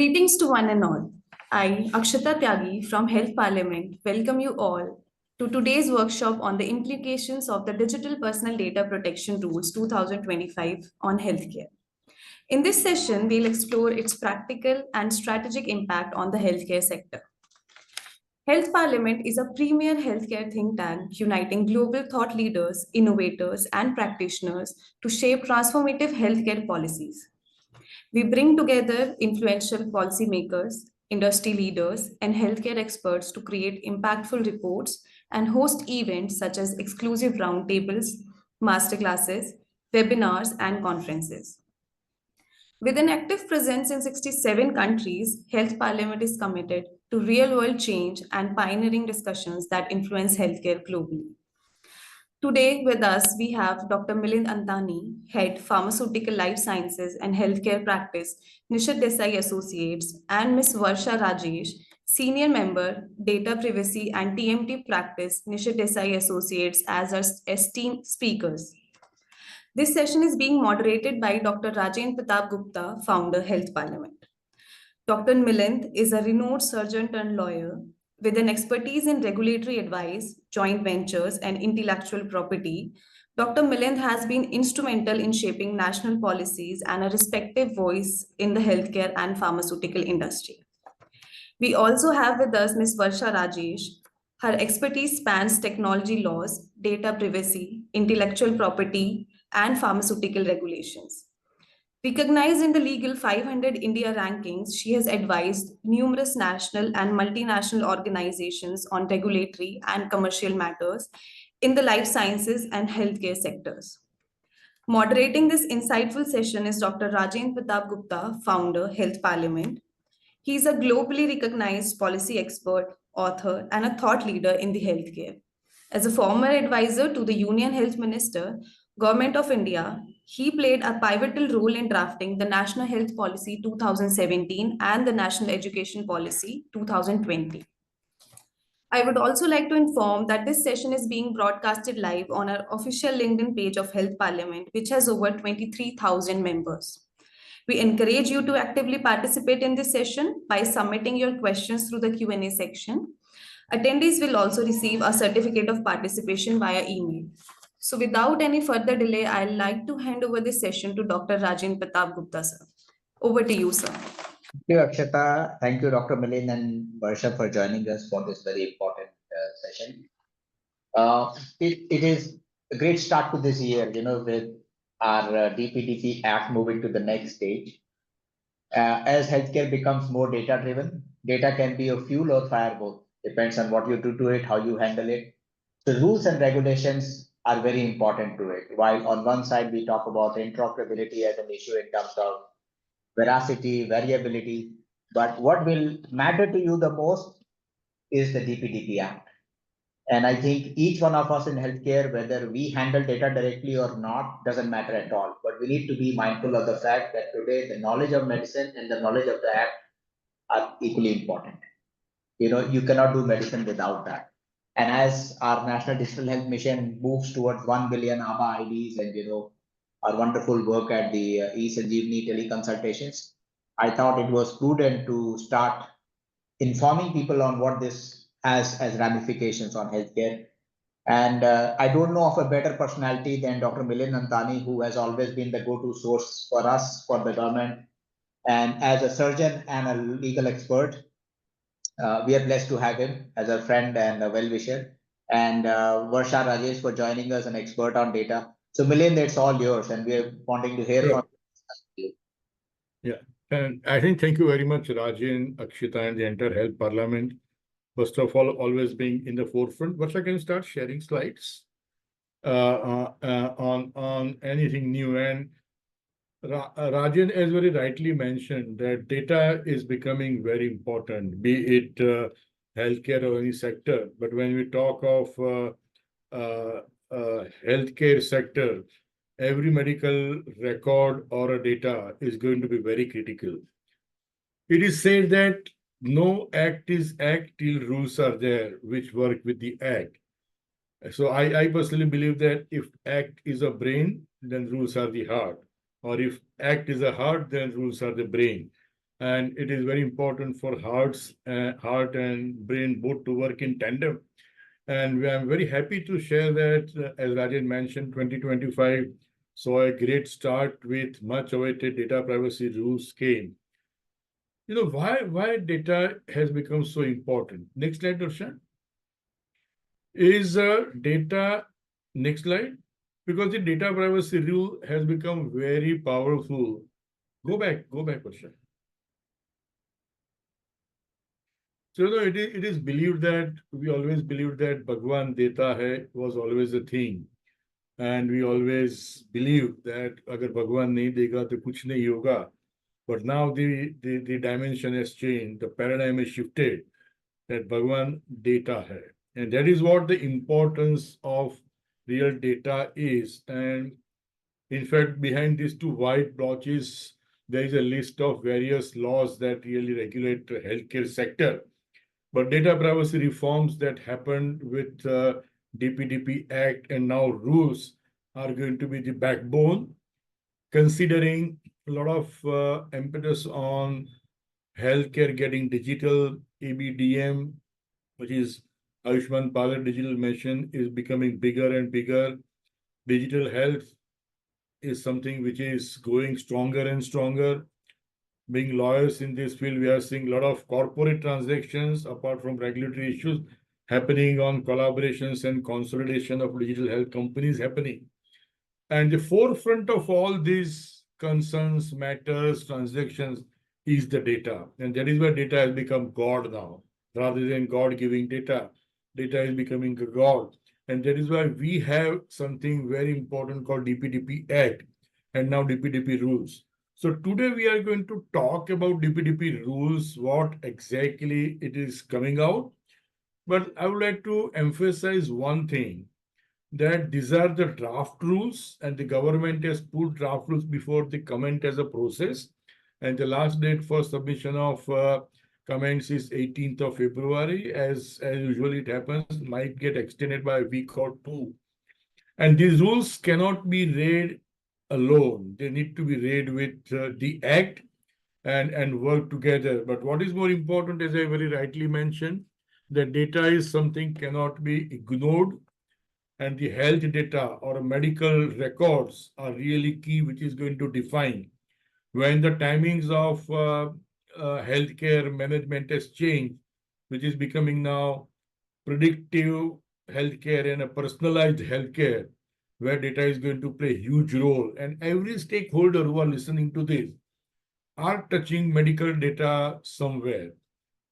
Greetings to one and all. I, Akshata Tyagi from Health Parliament, welcome you all to today's workshop on the implications of the Digital Personal Data Protection Rules 2025 on healthcare. In this session, we'll explore its practical and strategic impact on the healthcare sector. Health Parliament is a premier healthcare think tank uniting global thought leaders, innovators, and practitioners to shape transformative healthcare policies. We bring together influential policymakers, industry leaders, and healthcare experts to create impactful reports and host events such as exclusive roundtables, masterclasses, webinars, and conferences. With an active presence in 67 countries, Health Parliament is committed to real world change and pioneering discussions that influence healthcare globally. Today with us, we have Dr. Milind Antani, Head Pharmaceutical Life Sciences and Healthcare Practice, Nishit Desai Associates, and Ms. Varsha Rajesh, Senior Member, Data Privacy and TMT Practice, Nishit Desai Associates, as our esteemed speakers. This session is being moderated by Dr. Rajendra Pratap Gupta, Founder, Health Parliament. Dr. Milind is a renowned surgeon turned lawyer with an expertise in regulatory advice, joint ventures, and intellectual property. Dr. Milind has been instrumental in shaping national policies and a respective voice in the healthcare and pharmaceutical industry. We also have with us Ms. Varsha Rajesh. Her expertise spans technology laws, data privacy, intellectual property, and pharmaceutical regulations. Recognized in the Legal 500 India rankings, she has advised numerous national and multinational organizations on regulatory and commercial matters in the life sciences and healthcare sectors. Moderating this insightful session is Dr. Rajendra Pratap Gupta, Founder, Health Parliament. He is a globally recognized policy expert, author, and a thought leader in the healthcare. As a former advisor to the Union Health Minister, Government of India, he played a pivotal role in drafting the National Health Policy 2017 and the National Education Policy 2020. I would also like to inform that this session is being broadcasted live on our official LinkedIn page of Health Parliament, which has over 23,000 members. We encourage you to actively participate in this session by submitting your questions through the Q&A section. Attendees will also receive a certificate of participation via email. So without any further delay, I'd like to hand over this session to Dr. Rajendra Pratap Gupta, sir. Over to you, sir. Thank you, Akshata. Thank you, Dr. Milind and Varsha, for joining us for this very important session. It is a great start to this year, with our DPDP Act moving to the next stage. As healthcare becomes more data-driven, data can be a fuel or fire both. Depends on what you do to it, how you handle it. The rules and regulations are very important to it. While on one side, we talk about interoperability as an issue in terms of veracity, variability, but what will matter to you the most is the DPDP Act. And I think each one of us in healthcare, whether we handle data directly or not, doesn't matter at all. But we need to be mindful of the fact that today the knowledge of medicine and the knowledge of the act are equally important. You cannot do medicine without that. And as our National Digital Health Mission moves towards 1 billion ABHA IDs and our wonderful work at the eSanjeevani teleconsultations, I thought it was prudent to start informing people on what this has as ramifications on healthcare. And I don't know of a better personality than Dr. Milind Antani, who has always been the go-to source for us, for the government. And as a surgeon and a legal expert, we are blessed to have him as a friend and a well-wisher. And Varsha Rajesh for joining us, an expert on data. So Milind, it's all yours, and we are wanting to hear from you. Yeah, and I think thank you very much, Rajan, Akshita, and the entire Health Parliament. First of all, always being in the forefront. Varsha, can you start sharing slides on anything new? And Rajan has very rightly mentioned that data is becoming very important, be it healthcare or any sector. But when we talk of healthcare sector, every medical record or a data is going to be very critical. It is said that no act is act till rules are there which work with the act. So I personally believe that if act is a brain, then rules are the heart. Or if act is a heart, then rules are the brain. And it is very important for heart and brain both to work in tandem. And I'm very happy to share that, as Rajan mentioned, 2025 saw a great start with much awaited data privacy rules came. You know, why data has become so important? Next slide, Darshan. Is data, next slide, because the data privacy rule has become very powerful. Go back, Darshan. So, you know, it is believed that we always believed that Bhagwan Deta Hai was always a thing. And we always believed that agar Bhagwan nahi dega to kuch nahi hoga. But now the dimension has changed, the paradigm has shifted, that Bhagwan data hai. And that is what the importance of real data is. And in fact, behind these two white blotches, there is a list of various laws that really regulate the healthcare sector. But data privacy reforms that happened with DPDP Act and now rules are going to be the backbone, considering a lot of impetus on healthcare getting digital. ABDM, which is Ayushman Bharat Digital Mission, is becoming bigger and bigger. Digital health is something which is growing stronger and stronger. Being lawyers in this field, we are seeing a lot of corporate transactions apart from regulatory issues happening on collaborations and consolidation of digital health companies happening. And the forefront of all these concerns, matters, transactions is the data. And that is where data has become God now. Rather than God giving data, data is becoming a God. And that is why we have something very important called DPDP Act and now DPDP rules. So today we are going to talk about DPDP rules, what exactly it is coming out. But I would like to emphasize one thing, that these are the draft rules and the government has put draft rules before the comment as a process. And the last date for submission of comments is 18th of February. As usually it happens, might get extended by a week or two. And these rules cannot be read alone. They need to be read with the act and work together. But what is more important, as I very rightly mentioned, that data is something cannot be ignored, and the health data or medical records are really key, which is going to define when the timings of healthcare management has changed, which is becoming now predictive healthcare and a personalized healthcare, where data is going to play a huge role. And every stakeholder who are listening to this are touching medical data somewhere.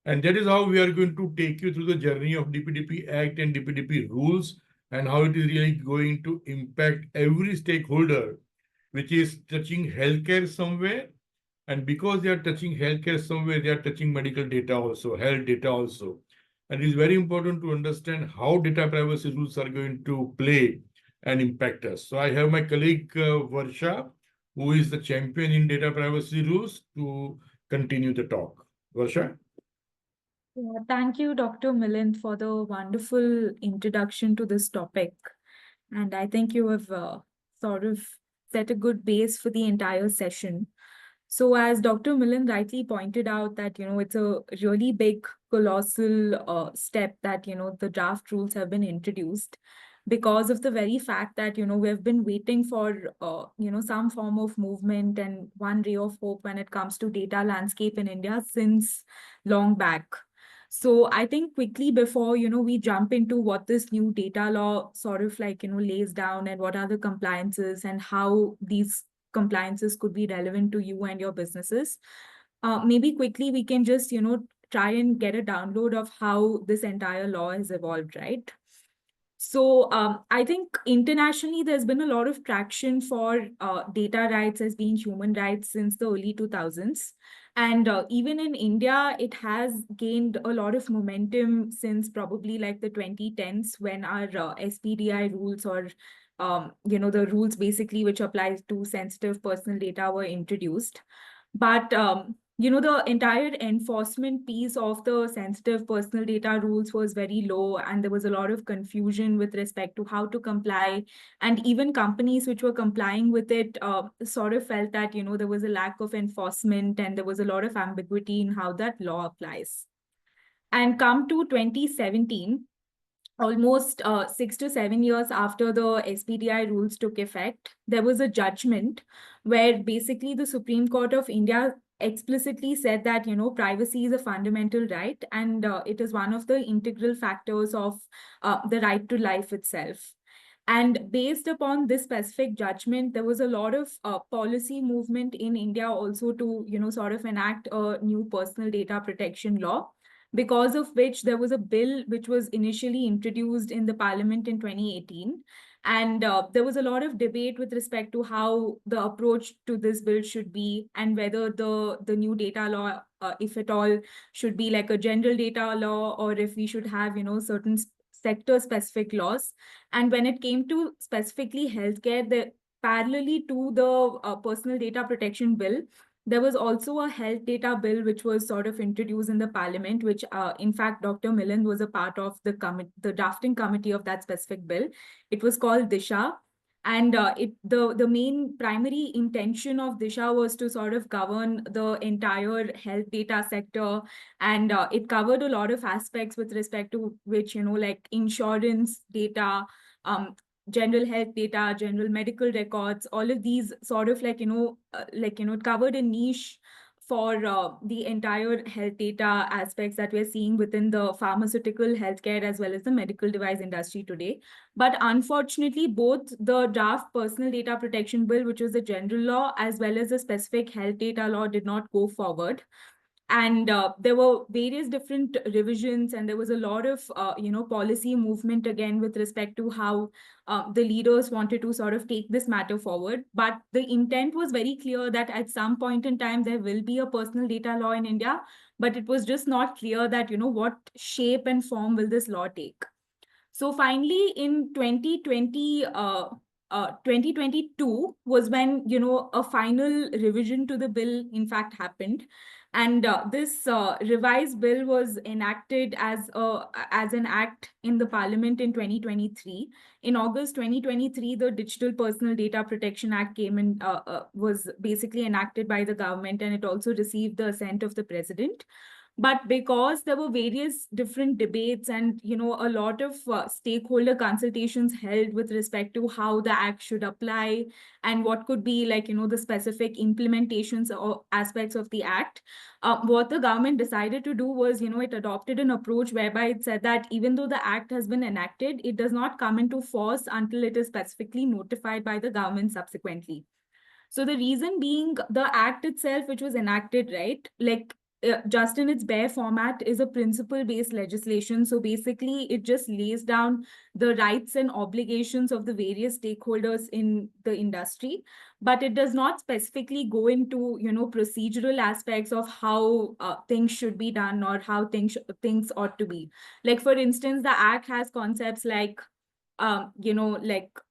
And that is how we are going to take you through the journey of DPDP Act and DPDP rules and how it is really going to impact every stakeholder, which is touching healthcare somewhere. And because they are touching healthcare somewhere, they are touching medical data also, health data also. And it is very important to understand how data privacy rules are going to play and impact us. So I have my colleague Varsha, who is the champion in data privacy rules, to continue the talk. Varsha? Yeah, thank you, Dr. Milind, for the wonderful introduction to this topic. And I think you have sort of set a good base for the entire session. So as Dr. Milind rightly pointed out that, it's a really big, colossal step that, the draft rules have been introduced because of the very fact that, we've been waiting for, some form of movement and one ray of hope when it comes to data landscape in India since long back. So I think quickly before, we jump into what this new data law sort of like, lays down and what are the compliances and how these compliances could be relevant to you and your businesses. Maybe quickly we can just, try and get a download of how this entire law has evolved, right? So I think internationally, there's been a lot of traction for data rights as being human rights since the early 2000s. And even in India, it has gained a lot of momentum since probably like the 2010s when our SPDI rules or, the rules basically which apply to sensitive personal data were introduced. But the entire enforcement piece of the sensitive personal data rules was very low, and there was a lot of confusion with respect to how to comply. And even companies which were complying with it sort of felt that, there was a lack of enforcement and there was a lot of ambiguity in how that law applies. And come to 2017, almost 6 to 7 years after the SPDI rules took effect, there was a judgment where basically the Supreme Court of India explicitly said that, privacy is a fundamental right, and it is one of the integral factors of the right to life itself. And based upon this specific judgment, there was a lot of policy movement in India also to, sort of enact a new personal data protection law, because of which there was a bill which was initially introduced in the parliament in 2018. And there was a lot of debate with respect to how the approach to this bill should be, and whether the new data law, if at all, should be like a general data law, or if we should have, certain sector specific laws. And when it came to specifically healthcare, parallelly to the personal data protection bill, there was also a health data bill which was sort of introduced in the parliament, which in fact, Dr. Milind was a part of the drafting committee of that specific bill. It was called Disha. And the main primary intention of Disha was to sort of govern the entire health data sector. And it covered a lot of aspects with respect to which, like insurance data, general health data, general medical records, all of these sort of it covered a niche for the entire health data aspects that we're seeing within the pharmaceutical, healthcare, as well as the medical device industry today. But unfortunately, both the draft personal data protection bill, which was the general law, as well as the specific health data law, did not go forward. And there were various different revisions, and there was a lot of policy movement again with respect to how the leaders wanted to sort of take this matter forward. But the intent was very clear that at some point in time there will be a personal data law in India, but it was just not clear that what shape and form will this law take. So finally, in 2022 was when a final revision to the bill in fact happened. And this revised bill was enacted as an act in the parliament in 2023. In August 2023, the Digital Personal Data Protection Act came in, was basically enacted by the government, and it also received the assent of the president. But because there were various different debates and a lot of stakeholder consultations held with respect to how the act should apply and what could be the specific implementations or aspects of the act, what the government decided to do was it adopted an approach whereby it said that even though the act has been enacted, it does not come into force until it is specifically notified by the government subsequently. So the reason being, the act itself, which was enacted, right, just in its bare format, is a principle-based legislation. So basically, it just lays down the rights and obligations of the various stakeholders in the industry, but it does not specifically go into procedural aspects of how things should be done or how things ought to be. Like for instance, the act has concepts like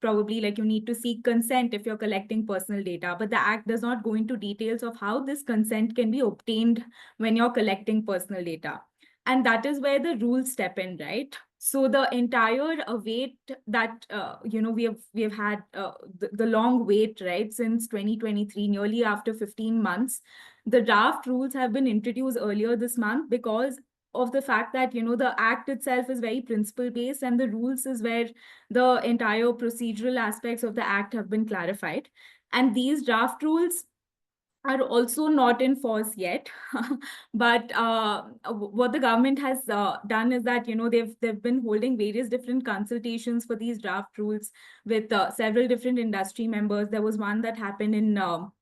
probably you need to seek consent if you're collecting personal data, but the act does not go into details of how this consent can be obtained when you're collecting personal data. And that is where the rules step in, right? So the entire wait that, we have had the long wait, right, since 2023, nearly after 15 months, the draft rules have been introduced earlier this month because of the fact that, the act itself is very principle based, and the rules is where the entire procedural aspects of the act have been clarified. And these draft rules are also not in force yet. But what the government has done is that, they've been holding various different consultations for these draft rules with several different industry members. There was one that happened in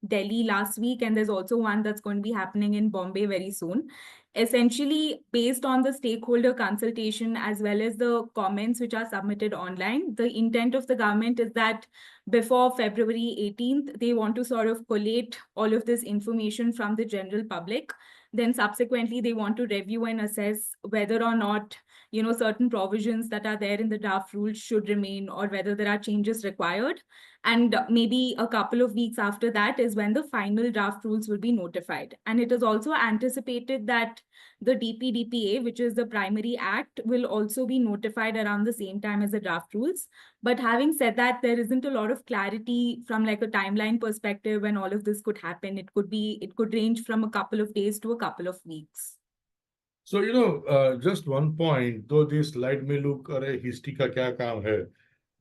Delhi last week, and there's also one that's going to be happening in Bombay very soon. Essentially, based on the stakeholder consultation as well as the comments which are submitted online, the intent of the government is that before February 18th, they want to sort of collate all of this information from the general public. Then subsequently, they want to review and assess whether or not, certain provisions that are there in the draft rules should remain or whether there are changes required. And maybe a couple of weeks after that is when the final draft rules will be notified. And it is also anticipated that the DPDPA, which is the primary act, will also be notified around the same time as the draft rules. But having said that, there isn't a lot of clarity from like a timeline perspective when all of this could happen. It could range from a couple of days to a couple of weeks. So, just one point, though this slide may look, "Arey, history ka kya kaam hai?"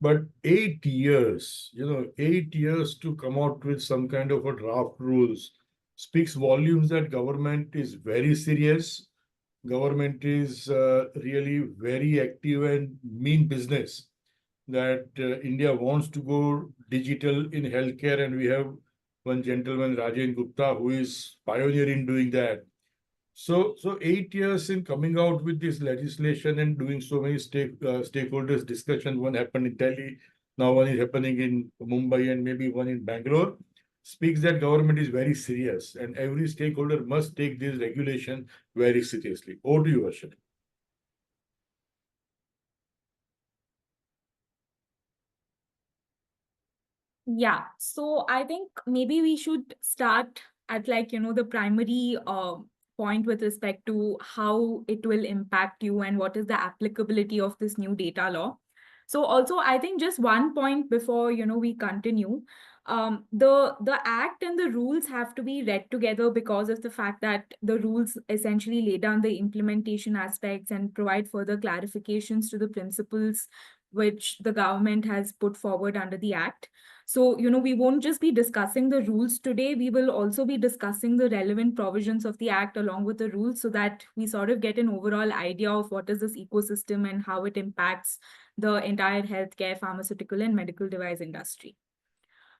But 8 years, 8 years to come out with some kind of a draft rules speaks volumes that government is very serious. Government is really very active and mean business. That India wants to go digital in healthcare, and we have one gentleman, Rajen Gupta, who is pioneer in doing that. So 8 years in coming out with this legislation and doing so many stakeholders discussion. One happened in Delhi, now one is happening in Mumbai, and maybe one in Bangalore. Speaks that government is very serious, and every stakeholder must take this regulation very seriously. Over to you, Arshad. Yeah, so I think maybe we should start at like, the primary point with respect to how it will impact you and what is the applicability of this new data law. So also, I think just one point before, we continue, the act and the rules have to be read together because of the fact that the rules essentially lay down the implementation aspects and provide further clarifications to the principles which the government has put forward under the act. So, we won't just be discussing the rules today, we will also be discussing the relevant provisions of the act along with the rules so that we sort of get an overall idea of what is this ecosystem and how it impacts the entire healthcare, pharmaceutical, and medical device industry.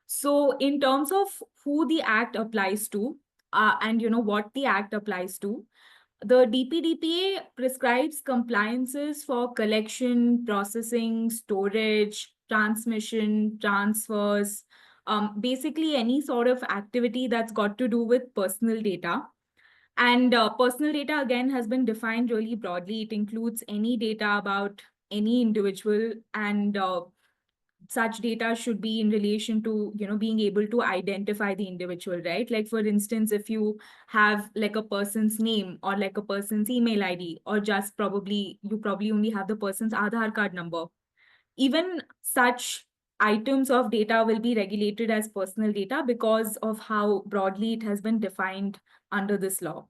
So in terms of who the act applies to, and what the act applies to, the DPDPA prescribes compliances for collection, processing, storage, transmission, transfers, basically any sort of activity that's got to do with personal data. And personal data, again, has been defined really broadly. It includes any data about any individual, and such data should be in relation to, being able to identify the individual, right? Like, for instance, if you have like a person's name or like a person's email ID, or just you probably only have the person's Aadhaar card number. Even such items of data will be regulated as personal data because of how broadly it has been defined under this law.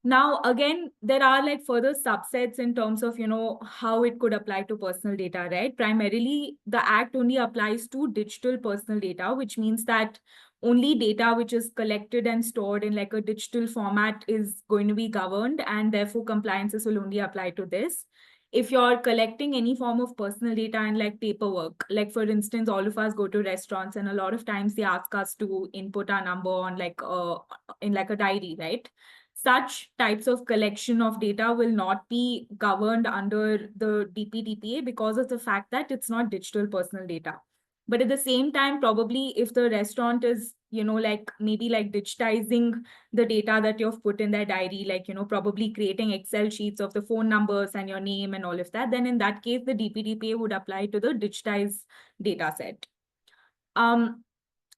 Now, again, there are like further subsets in terms of, how it could apply to personal data, right? Primarily, the act only applies to digital personal data, which means that only data which is collected and stored in like a digital format is going to be governed, and therefore compliances will only apply to this. If you're collecting any form of personal data and like paperwork, like for instance, all of us go to restaurants and a lot of times they ask us to input our number on like in like a diary, right? Such types of collection of data will not be governed under the DPDPA because of the fact that it's not digital personal data. But at the same time, probably if the restaurant is, like maybe like digitizing the data that you've put in their diary, like, probably creating Excel sheets of the phone numbers and your name and all of that, then in that case, the DPDPA would apply to the digitized data set.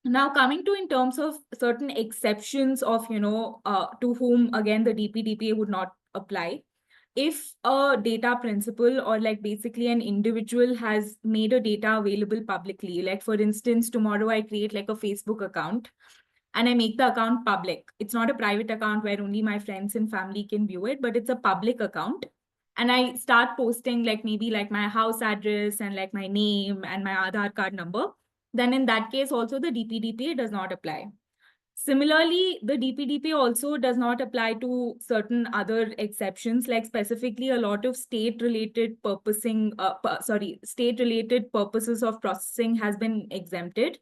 Now, coming to in terms of certain exceptions of, to whom, again, the DPDPA would not apply. If a data principal or like basically an individual has made a data available publicly, like for instance, tomorrow I create like a Facebook account and I make the account public. It's not a private account where only my friends and family can view it, but it's a public account. And I start posting like maybe like my house address and like my name and my Aadhaar card number. Then in that case, also the DPDPA does not apply. Similarly, the DPDPA also does not apply to certain other exceptions, like specifically a lot of state-related state-related purposes of processing has been exempted.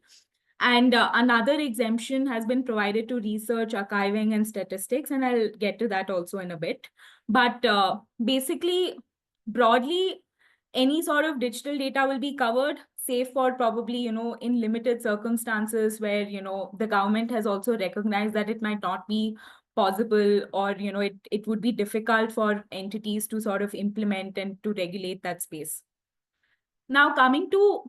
And another exemption has been provided to research, archiving, and statistics, and I'll get to that also in a bit. But basically, broadly, any sort of digital data will be covered, save for probably, in limited circumstances where, the government has also recognized that it might not be possible, or it would be difficult for entities to sort of implement and to regulate that space. Now, coming to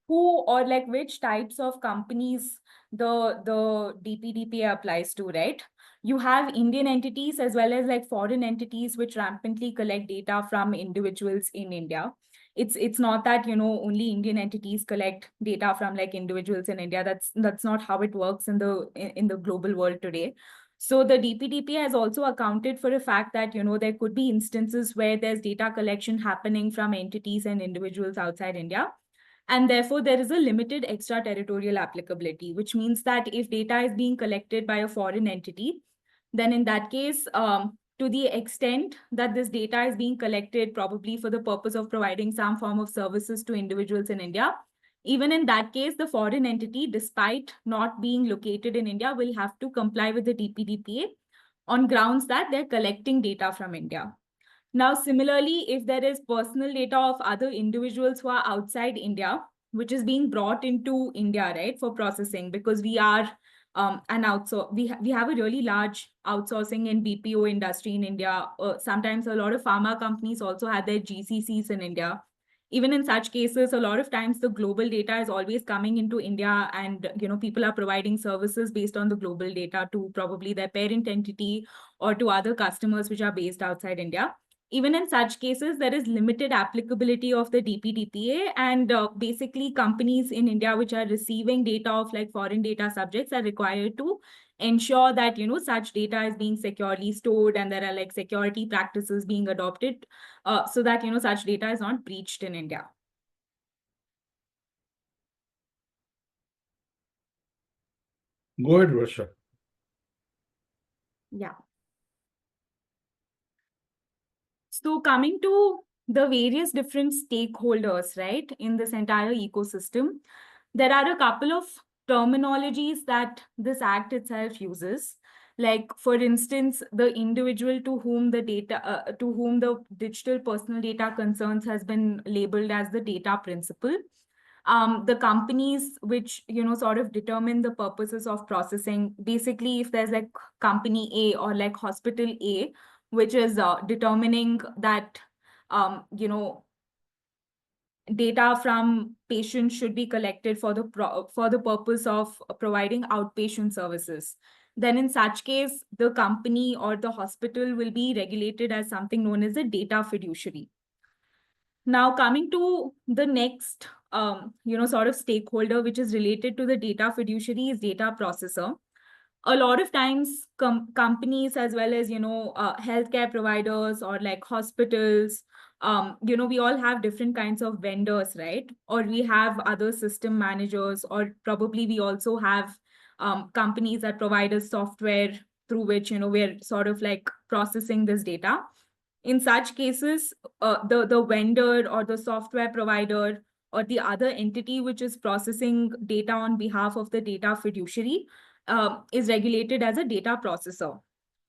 who or like which types of companies the DPDPA applies to, right? You have Indian entities as well as like foreign entities which rampantly collect data from individuals in India. It's not that only Indian entities collect data from like individuals in India. That's not how it works in the global world today. So the DPDPA has also accounted for the fact that there could be instances where there's data collection happening from entities and individuals outside India. And therefore, there is a limited extraterritorial applicability, which means that if data is being collected by a foreign entity, then in that case, to the extent that this data is being collected probably for the purpose of providing some form of services to individuals in India, even in that case, the foreign entity, despite not being located in India, will have to comply with the DPDPA on grounds that they're collecting data from India. Now, similarly, if there is personal data of other individuals who are outside India, which is being brought into India, right, for processing, because we are an outsource, we have a really large outsourcing and BPO industry in India. Sometimes a lot of pharma companies also have their GCCs in India. Even in such cases, a lot of times the global data is always coming into India, and people are providing services based on the global data to probably their parent entity or to other customers which are based outside India. Even in such cases, there is limited applicability of the DPDPA, and basically companies in India which are receiving data of like foreign data subjects are required to ensure that such data is being securely stored, and there are like security practices being adopted so that such data is not breached in India. Go ahead, Varsha. Yeah. So coming to the various different stakeholders, right, in this entire ecosystem, there are a couple of terminologies that this act itself uses. Like, for instance, the individual to whom the digital personal data concerns has been labeled as the data principal. The companies which sort of determine the purposes of processing. Basically, if there's like company A or like hospital A, which is determining that data from patients should be collected for the purpose of providing outpatient services, then in such case, the company or the hospital will be regulated as something known as a data fiduciary. Now, coming to the next, sort of stakeholder, which is related to the data fiduciary, is data processor. A lot of times, companies as well as, healthcare providers or like hospitals, we all have different kinds of vendors, right? Or we have other system managers, or probably we also have companies that provide us software through which, we're sort of like processing this data. In such cases, the vendor or the software provider or the other entity which is processing data on behalf of the data fiduciary is regulated as a data processor.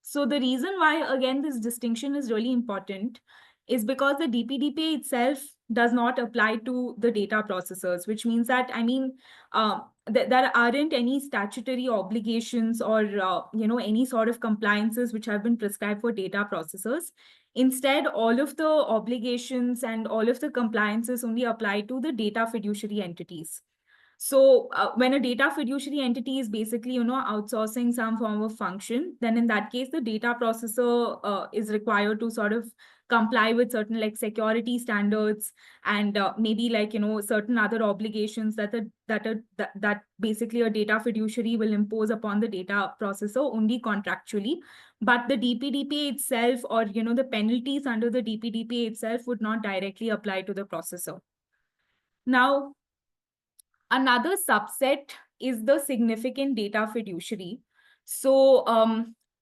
So the reason why, again, this distinction is really important is because the DPDPA itself does not apply to the data processors, which means that, there aren't any statutory obligations or, any sort of compliances which have been prescribed for data processors. Instead, all of the obligations and all of the compliances only apply to the data fiduciary entities. So when a data fiduciary entity is basically, outsourcing some form of function, then in that case, the data processor is required to sort of comply with certain like security standards and maybe like, certain other obligations that basically a data fiduciary will impose upon the data processor only contractually. But the DPDPA itself, or, the penalties under the DPDPA itself would not directly apply to the processor. Now, another subset is the significant data fiduciary. So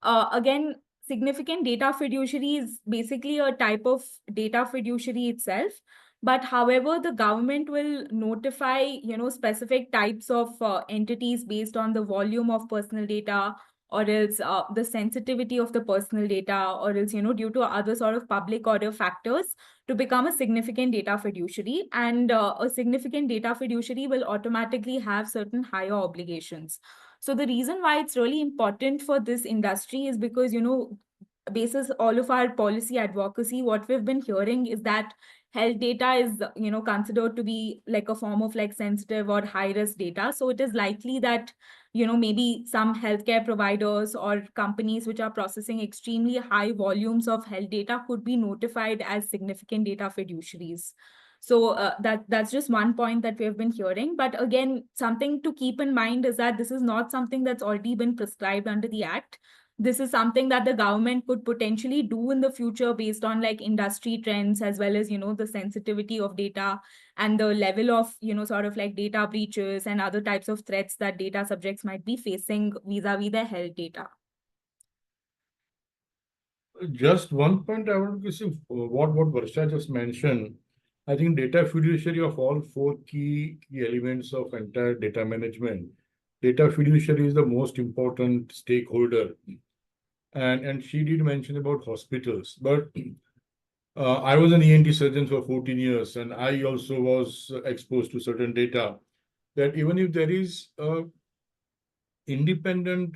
again, significant data fiduciary is basically a type of data fiduciary itself. But however, the government will notify, specific types of entities based on the volume of personal data, or else the sensitivity of the personal data, or else, due to other sort of public order factors, to become a significant data fiduciary. And a significant data fiduciary will automatically have certain higher obligations. So the reason why it's really important for this industry is because, basis all of our policy advocacy, what we've been hearing is that health data is, considered to be like a form of like sensitive or high risk data. So it is likely that, maybe some healthcare providers or companies which are processing extremely high volumes of health data could be notified as significant data fiduciaries. So that's just one point that we have been hearing. But again, something to keep in mind is that this is not something that's already been prescribed under the Act. This is something that the government could potentially do in the future based on like industry trends, as well as, the sensitivity of data and the level of, sort of like data breaches and other types of threats that data subjects might be facing vis-a-vis their health data. Just one point I want to see what Varsha just mentioned. I think data fiduciary of all four key elements of entire data management. Data fiduciary is the most important stakeholder. And she did mention about hospitals, but I was an ENT surgeon for 14 years, and I also was exposed to certain data that even if there is a independent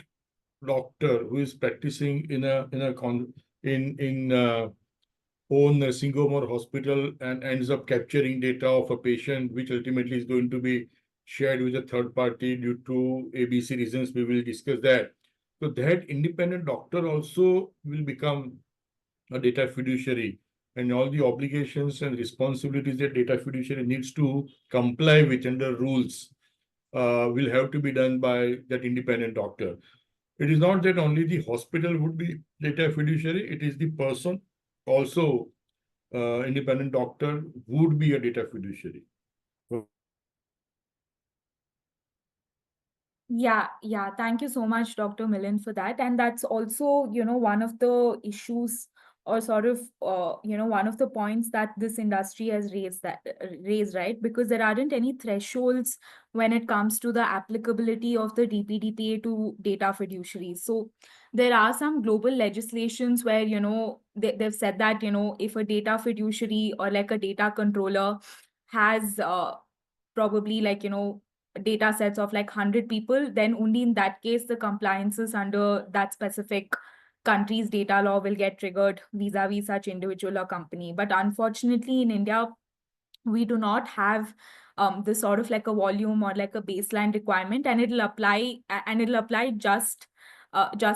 doctor who is practicing in own nursing home or hospital and ends up capturing data of a patient, which ultimately is going to be shared with a third party due to ABC reasons. We will discuss that. So that independent doctor also will become a data fiduciary, and all the obligations and responsibilities that data fiduciary needs to comply with under rules will have to be done by that independent doctor. It is not that only the hospital would be data fiduciary, it is the person also, independent doctor would be a data fiduciary. Yeah. Thank you so much, Dr. Milind, for that. And that's also, one of the issues or sort of, one of the points that this industry has raised, right? Because there aren't any thresholds when it comes to the applicability of the DPDPA to data fiduciaries. So there are some global legislations where, they've said that, if a data fiduciary or like a data controller has probably like, data sets of like 100 people, then only in that case the compliances under that specific country's data law will get triggered vis-a-vis such individual or company. But unfortunately in India, we do not have this sort of like a volume or like a baseline requirement, and it'll apply just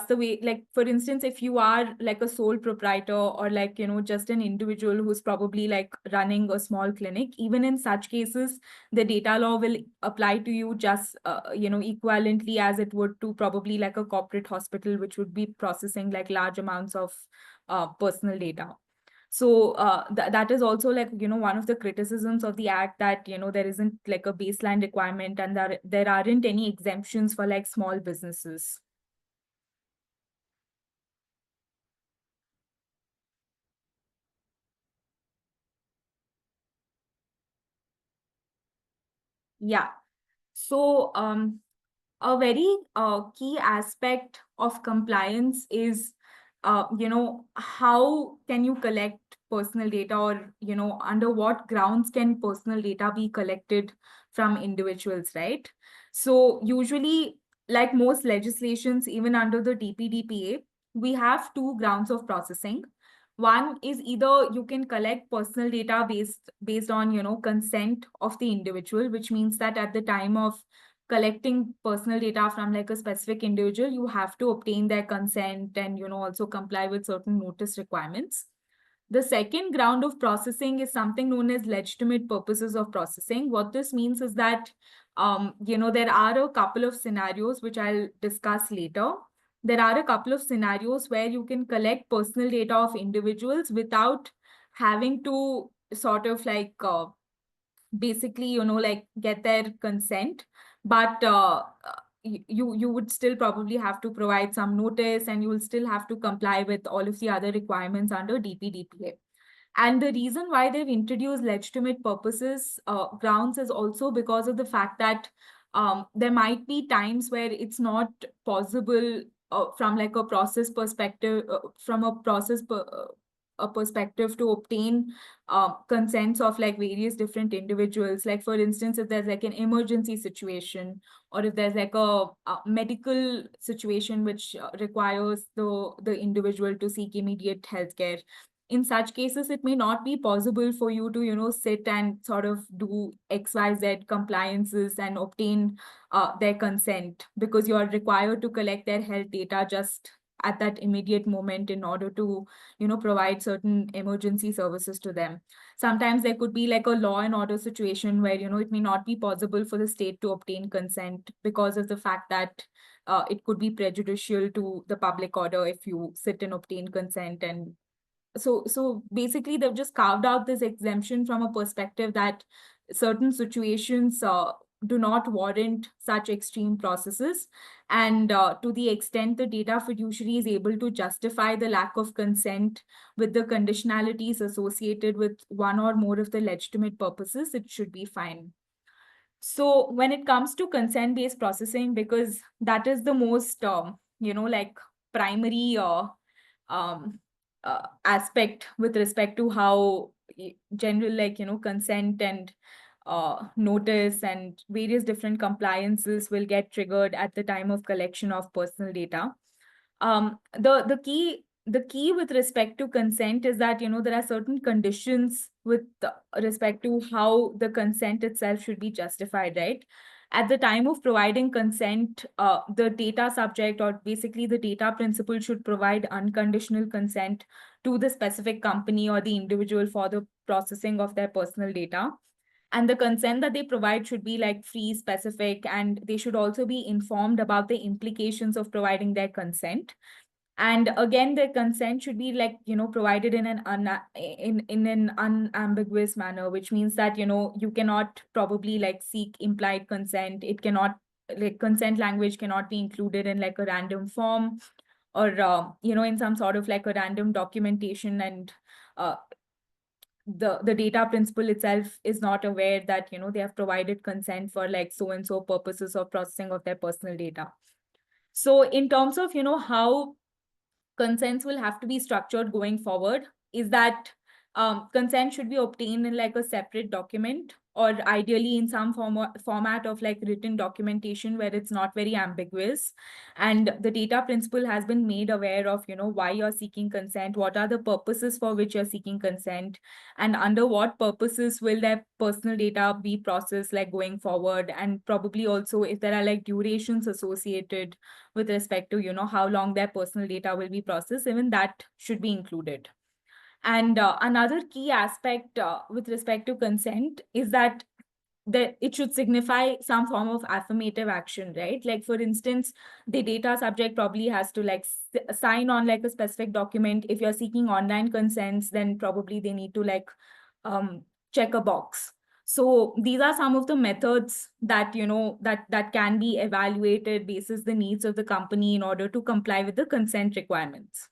the way, like for instance, if you are like a sole proprietor or like, just an individual who's probably like running a small clinic, even in such cases the data law will apply to you just equivalently as it would to probably like a corporate hospital, which would be processing like large amounts of personal data. So that is also like, one of the criticisms of the Act, that, there isn't like a baseline requirement and there aren't any exemptions for like small businesses. Yeah. So a very key aspect of compliance is, how can you collect personal data, or, under what grounds can personal data be collected from individuals, right? So usually, like most legislations, even under the DPDPA, we have two grounds of processing. One is either you can collect personal data based on, consent of the individual, which means that at the time of collecting personal data from like a specific individual, you have to obtain their consent and, also comply with certain notice requirements. The second ground of processing is something known as legitimate purposes of processing. What this means is that, there are a couple of scenarios which I'll discuss later. There are a couple of scenarios where you can collect personal data of individuals without having to sort of like basically, like get their consent, but you would still probably have to provide some notice, and you will still have to comply with all of the other requirements under DPDPA. And the reason why they've introduced legitimate purposes grounds is also because of the fact that there might be times where it's not possible from like a process perspective, a perspective to obtain consents of like various different individuals. Like for instance, if there's like an emergency situation, or if there's like a medical situation which requires the individual to seek immediate healthcare. In such cases, it may not be possible for you to, you know, sit and sort of do XYZ compliances and obtain their consent, because you are required to collect their health data just at that immediate moment in order to, you know, provide certain emergency services to them. Sometimes there could be like a law and order situation where, you know, it may not be possible for the state to obtain consent because of the fact that it could be prejudicial to the public order if you sit and obtain consent. And so basically they've just carved out this exemption from a perspective that certain situations do not warrant such extreme processes. And to the extent the data fiduciary is able to justify the lack of consent with the conditionalities associated with one or more of the legitimate purposes, it should be fine. So when it comes to consent-based processing, because that is the most, you know, like primary aspect with respect to how general, like, you know, consent and notice and various different compliances will get triggered at the time of collection of personal data. The key with respect to consent is that, you know, there are certain conditions with respect to how the consent itself should be justified, right? At the time of providing consent, the data subject, or basically the data principal, should provide unconditional consent to the specific company or the individual for the processing of their personal data. And the consent that they provide should be like free, specific, and they should also be informed about the implications of providing their consent. And again, the consent should be like, you know, provided in an in an unambiguous manner, which means that, you know, you cannot probably like seek implied consent. It cannot, like, consent language cannot be included in like a random form, or you know, in some sort of like a random documentation. And the data principal itself is not aware that, you know, they have provided consent for like so and so purposes of processing of their personal data. So in terms of, you know, how consents will have to be structured going forward, is that consent should be obtained in like a separate document, or ideally in some format of like written documentation where it's not very ambiguous, and the data principal has been made aware of, you know, why you're seeking consent, what are the purposes for which you're seeking consent, and under what purposes will their personal data be processed like going forward, and probably also if there are like durations associated with respect to, you know, how long their personal data will be processed, even that should be included. And another key aspect with respect to consent is that it should signify some form of affirmative action, right? Like for instance, the data subject probably has to like sign on like a specific document. If you're seeking online consents, then probably they need to like check a box. So these are some of the methods that, you know, that can be evaluated basis the needs of the company in order to comply with the consent requirements.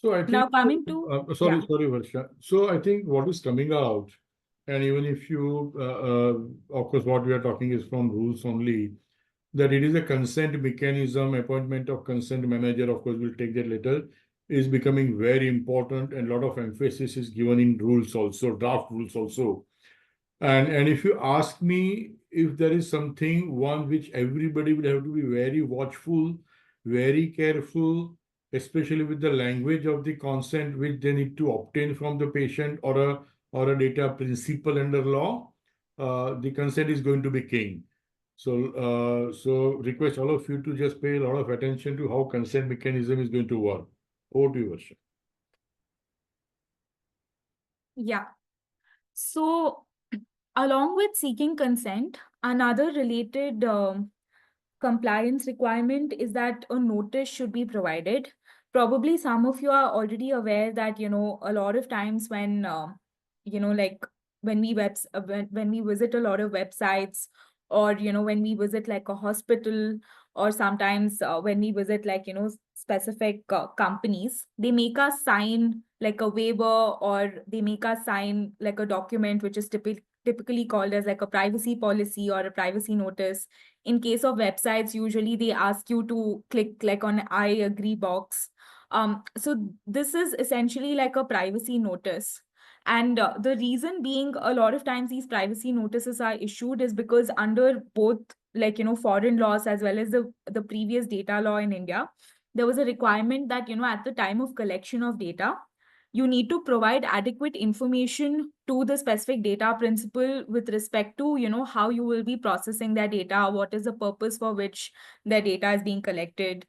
So I think Now coming to sorry, Varsha. So I think what is coming out, and even if you, of course, what we are talking is from rules only, that it is a consent mechanism, appointment of consent manager, of course, we'll take that later, is becoming very important, and a lot of emphasis is given in rules also, draft rules also. And if you ask me if there is something, one which everybody will have to be very watchful, very careful, especially with the language of the consent which they need to obtain from the patient or a data principle under law, the consent is going to be king. So request all of you to just pay a lot of attention to how consent mechanism is going to work. Over to you, Varsha. Yeah. So along with seeking consent, another related compliance requirement is that a notice should be provided. Probably some of you are already aware that, you know, a lot of times when, you know, like when we when we visit a lot of websites, or, you know, when we visit like a hospital, or sometimes when we visit like, you know, specific companies, they make us sign like a waiver, or they make us sign like a document which is typically called as like a privacy policy or a privacy notice. In case of websites, usually they ask you to click like on I agree box So this is essentially like a privacy notice. And the reason being, a lot of times these privacy notices are issued is because under both, like, foreign laws as well as the previous data law in India, there was a requirement that, at the time of collection of data, you need to provide adequate information to the specific data principal with respect to, how you will be processing that data, what is the purpose for which the data is being collected.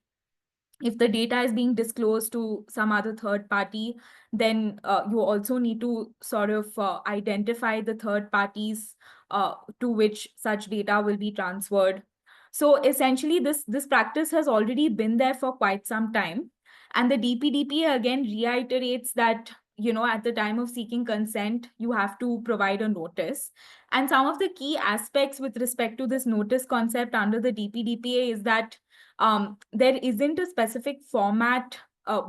If the data is being disclosed to some other third party, then you also need to sort of identify the third parties to which such data will be transferred. So essentially, this practice has already been there for quite some time. And the DPDPA again reiterates that, at the time of seeking consent, you have to provide a notice. And some of the key aspects with respect to this notice concept under the DPDPA is that there isn't a specific format,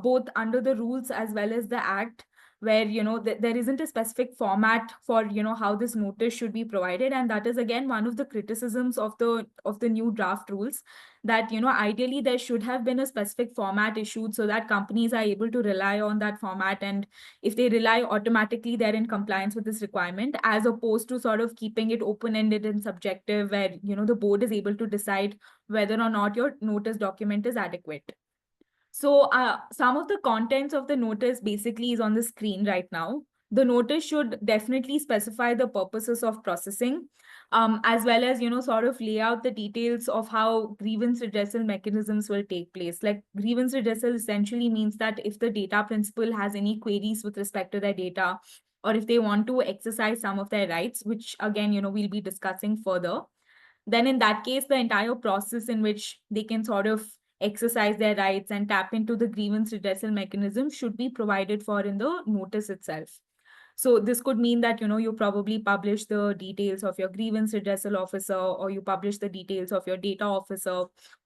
both under the rules as well as the act, where there isn't a specific format for how this notice should be provided. And that is again one of the criticisms of the new draft rules, that ideally there should have been a specific format issued so that companies are able to rely on that format, and if they rely, automatically they're in compliance with this requirement, as opposed to sort of keeping it open-ended and subjective, where the board is able to decide whether or not your notice document is adequate. So some of the contents of the notice basically is on the screen right now. The notice should definitely specify the purposes of processing, as well as, sort of lay out the details of how grievance redressal mechanisms will take place. Like, grievance redressal essentially means that if the data principal has any queries with respect to their data, or if they want to exercise some of their rights, which again, we'll be discussing further, then in that case, the entire process in which they can sort of exercise their rights and tap into the grievance redressal mechanism should be provided for in the notice itself. So this could mean that, you probably publish the details of your grievance redressal officer, or you publish the details of your data officer,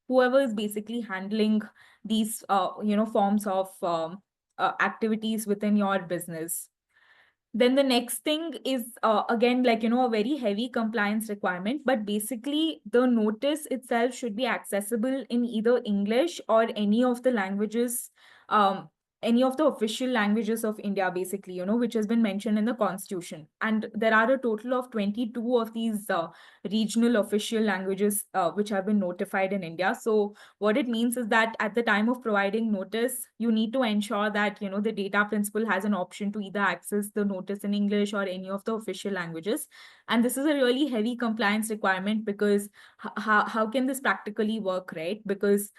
whoever is basically handling these, forms of activities within your business. Then the next thing is, again, like, a very heavy compliance requirement, but basically the notice itself should be accessible in either English or any of the languages, any of the official languages of India, basically, which has been mentioned in the constitution. And there are a total of 22 of these regional official languages which have been notified in India. So what it means is that at the time of providing notice, you need to ensure that, the data principal has an option to either access the notice in English or any of the official languages. And this is a really heavy compliance requirement, because how can this practically work, right? Because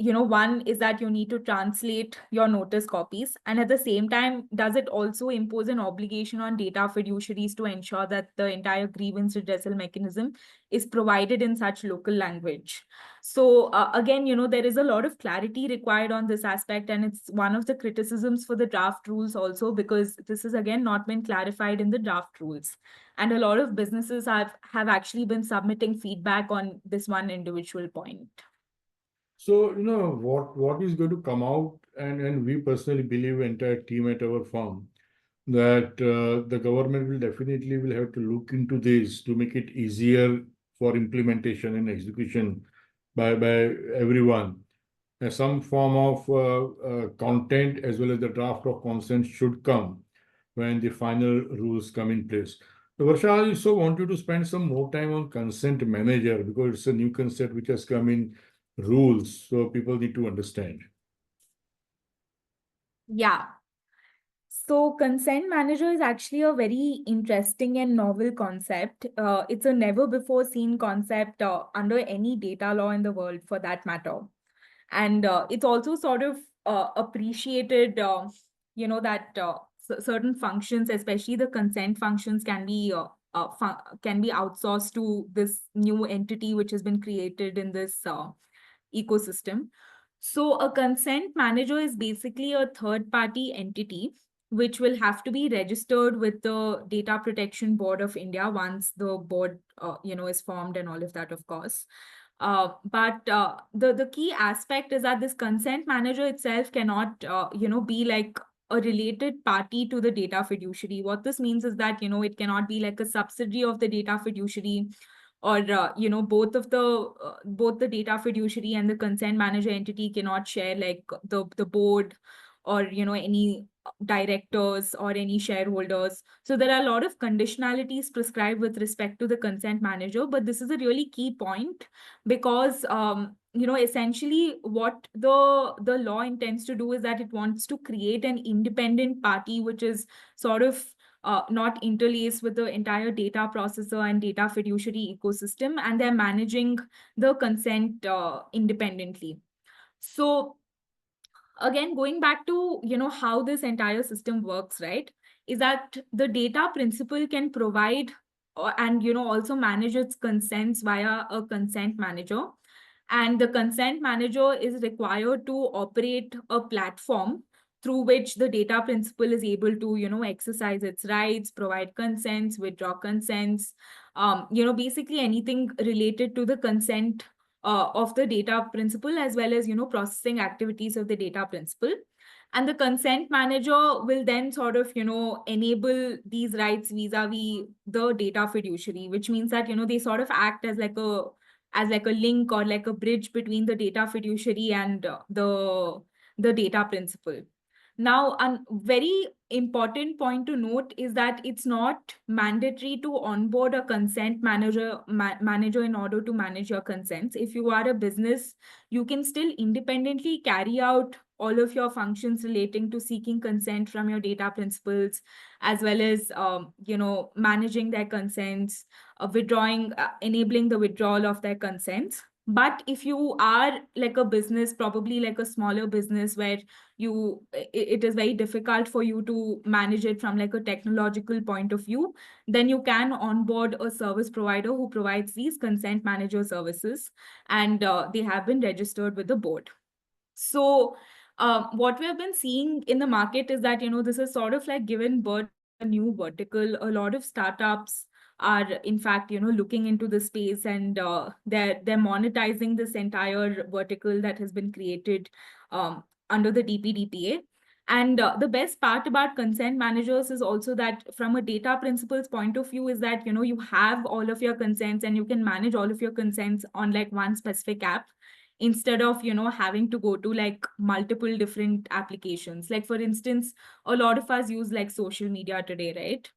one is that you need to translate your notice copies, and at the same time, does it also impose an obligation on data fiduciaries to ensure that the entire grievance redressal mechanism is provided in such local language? So again, there is a lot of clarity required on this aspect, and it's one of the criticisms for the draft rules also, because this has again not been clarified in the draft rules. And a lot of businesses have actually been submitting feedback on this one individual point. So, what is going to come out, and we personally believe, entire team at our firm, that the government will definitely have to look into this to make it easier for implementation and execution by everyone. Some form of content as well as the draft of consent should come when the final rules come in place. So, Varsha, I also want you to spend some more time on consent manager, because it's a new concept which has come in rules, so people need to understand. Yeah. So consent manager is actually a very interesting and novel concept. It's a never before seen concept under any data law in the world, for that matter. And it's also sort of appreciated, that certain functions, especially the consent functions, can be outsourced to this new entity which has been created in this ecosystem. So a consent manager is basically a third-party entity which will have to be registered with the Data Protection Board of India once the board, is formed, and all of that, of course. But the key aspect is that this consent manager itself cannot, be like a related party to the data fiduciary. What this means is that, it cannot be like a subsidiary of the data fiduciary, or both the data fiduciary and the consent manager entity cannot share like the board or any directors or any shareholders. So there are a lot of conditionalities prescribed with respect to the consent manager, but this is a really key point because essentially what the law intends to do is that it wants to create an independent party which is sort of not interlaced with the entire data processor and data fiduciary ecosystem, and they're managing the consent independently. So again, going back to how this entire system works, right, is that the data principal can provide and also manage its consents via a consent manager, and the consent manager is required to operate a platform through which the data principal is able to exercise its rights, provide consents, withdraw consents, basically anything related to the consent of the data principal, as well as processing activities of the data principal. And the consent manager will then sort of enable these rights vis-a-vis the data fiduciary, which means that they sort of act as like a link or like a bridge between the data fiduciary and the data principal. Now, a very important point to note is that it's not mandatory to onboard a consent manager in order to manage your consents. If you are a business, you can still independently carry out all of your functions relating to seeking consent from your data principals, as well as managing their consents, enabling the withdrawal of their consents. But if you are like a business, probably like a smaller business where it is very difficult for you to manage it from like a technological point of view, then you can onboard a service provider who provides these consent manager services, and they have been registered with the board. So what we have been seeing in the market is that this is sort of like given birth to a new vertical. A lot of startups are in fact looking into the space, and they're monetizing this entire vertical that has been created under the DPDPA. And the best part about consent managers is also that from a data principal's point of view is that you have all of your consents and you can manage all of your consents on like one specific app, instead of having to go to like multiple different applications. Like for instance, a lot of us use like social media today, right?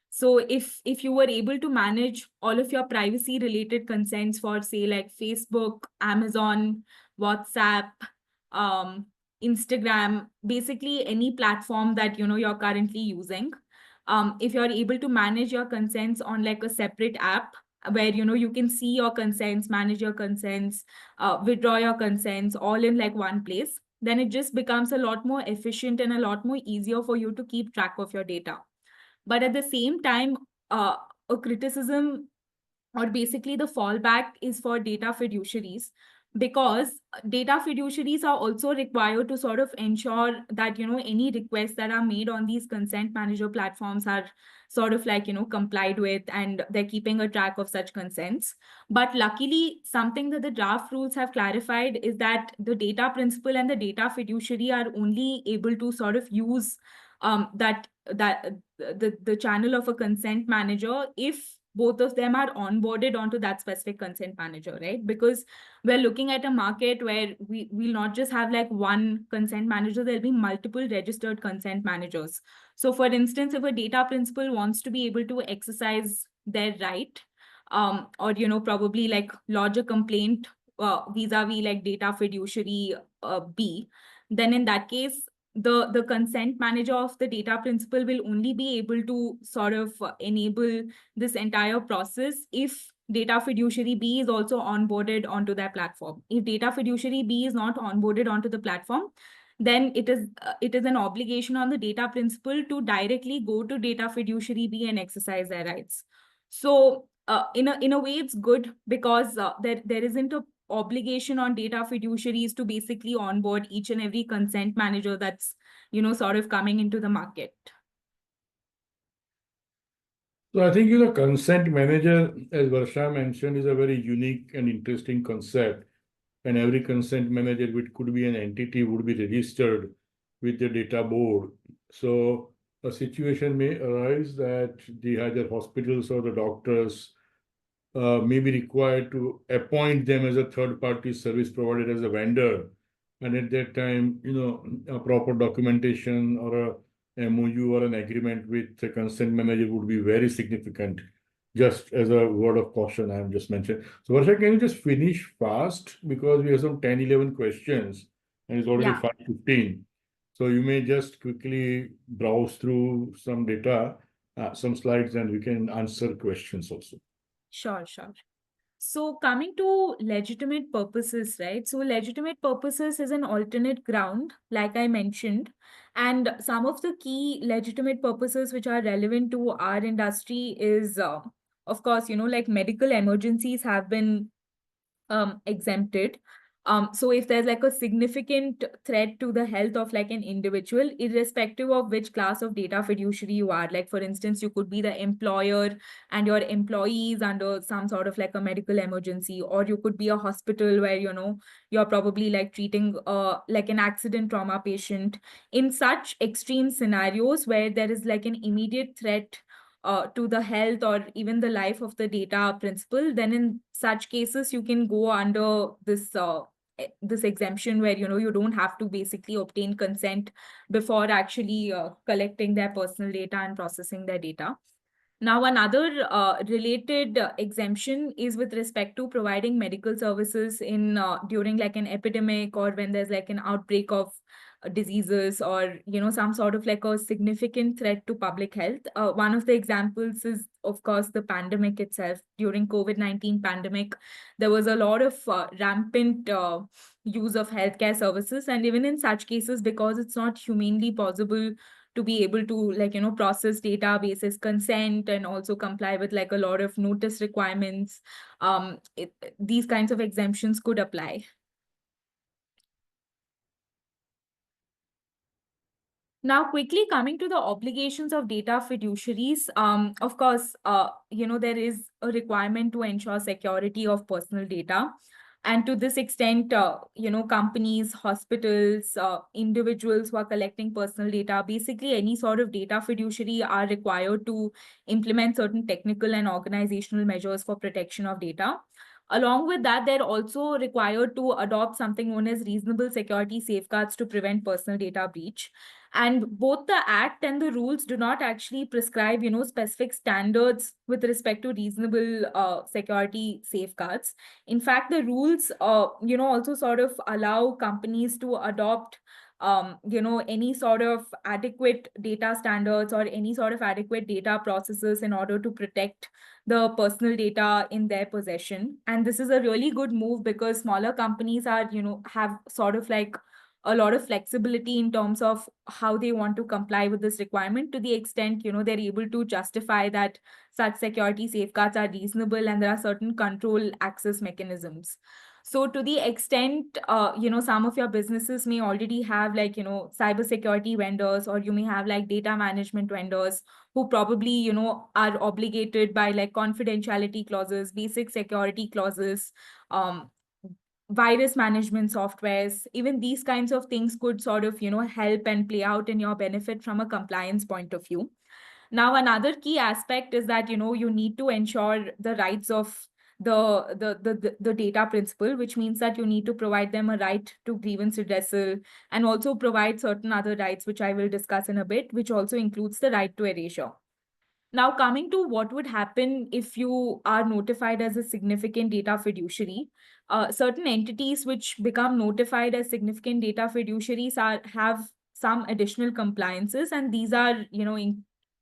So if you were able to manage all of your privacy related consents for say like Facebook, Amazon, WhatsApp, Instagram, basically any platform that you're currently using, if you're able to manage your consents on like a separate app where you can see your consents, manage your consents, withdraw your consents all in like one place, then it just becomes a lot more efficient and a lot more easier for you to keep track of your data. But at the same time, a criticism or basically the fallback is for data fiduciaries, because data fiduciaries are also required to sort of ensure that any requests that are made on these consent manager platforms are sort of like complied with, and they're keeping a track of such consents. But luckily, something that the draft rules have clarified is that the data principal and the data fiduciary are only able to sort of use the channel of a consent manager if both of them are onboarded onto that specific consent manager, right? Because we're looking at a market where we'll not just have like one consent manager, there'll be multiple registered consent managers. So for instance, if a data principal wants to be able to exercise their right, or probably like lodge a complaint vis-a-vis like data fiduciary B, then in that case, the consent manager of the data principal will only be able to sort of enable this entire process if data fiduciary B is also onboarded onto their platform. If data fiduciary B is not onboarded onto the platform, then it is an obligation on the data principal to directly go to data fiduciary B and exercise their rights. So in a way, it's good because there isn't a obligation on data fiduciaries to basically onboard each and every consent manager that's sort of coming into the market. So I think consent manager, as Varsha mentioned, is a very unique and interesting concept. And every consent manager, which could be an entity, would be registered with the data board. So a situation may arise that the either hospitals or the doctors may be required to appoint them as a third-party service provider, as a vendor. And at that time, a proper documentation or a MOU or an agreement with the consent manager would be very significant. Just as a word of caution, I have just mentioned. So, Varsha, can you just finish fast? Because we have some 10, 11 questions and it's already Yeah. 5:15. So you may just quickly browse through some data, some slides, and we can answer questions also. Sure, sure. So coming to legitimate purposes, right? So legitimate purposes is an alternate ground, like I mentioned. And some of the key legitimate purposes which are relevant to our industry is, of course, like medical emergencies have been exempted. So if there's like a significant threat to the health of like an individual, irrespective of which class of data fiduciary you are, like for instance, you could be the employer and your employees under some sort of like a medical emergency, or you could be a hospital where, you're probably like treating like an accident trauma patient. In such extreme scenarios where there is like an immediate threat to the health or even the life of the data principal, then in such cases you can go under this exemption where you don't have to basically obtain consent before actually collecting their personal data and processing their data. Now, another related exemption is with respect to providing medical services in during like an epidemic, or when there's like an outbreak of diseases, or some sort of like a significant threat to public health. One of the examples is, of course, the pandemic itself. During COVID-19 pandemic, there was a lot of rampant use of healthcare services, and even in such cases, because it's not humanly possible to be able to process databases, consent, and also comply with like a lot of notice requirements, these kinds of exemptions could apply. Now, quickly coming to the obligations of data fiduciaries, of course, there is a requirement to ensure security of personal data. And to this extent, companies, hospitals, individuals who are collecting personal data, basically any sort of data fiduciary are required to implement certain technical and organizational measures for protection of data. Along with that, they're also required to adopt something known as reasonable security safeguards to prevent personal data breach. And both the act and the rules do not actually prescribe, specific standards with respect to reasonable security safeguards. In fact, the rules, also sort of allow companies to adopt any sort of adequate data standards or any sort of adequate data processes in order to protect the personal data in their possession. And this is a really good move because smaller companies are, have sort of like a lot of flexibility in terms of how they want to comply with this requirement, to the extent, they're able to justify that such security safeguards are reasonable and there are certain control access mechanisms. So to the extent, some of your businesses may already have like, cybersecurity vendors, or you may have like data management vendors who probably, are obligated by like confidentiality clauses, basic security clauses, virus management softwares. Even these kinds of things could sort of, help and play out in your benefit from a compliance point of view. Now, another key aspect is that, you need to ensure the rights of the data principal, which means that you need to provide them a right to grievance redressal, and also provide certain other rights, which I will discuss in a bit, which also includes the right to erasure. Now, coming to what would happen if you are notified as a significant data fiduciary, certain entities which become notified as significant data fiduciaries have some additional compliances, and these are,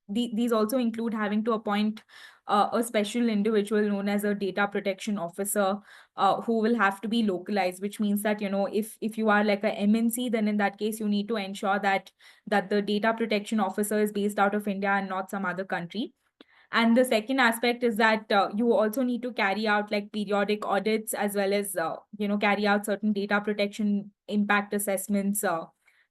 these also include having to appoint a special individual known as a data protection officer, who will have to be localized, which means that, if you are like a MNC, then in that case, you need to ensure that the data protection officer is based out of India and not some other country. And the second aspect is that you also need to carry out like periodic audits, as well as, carry out certain data protection impact assessments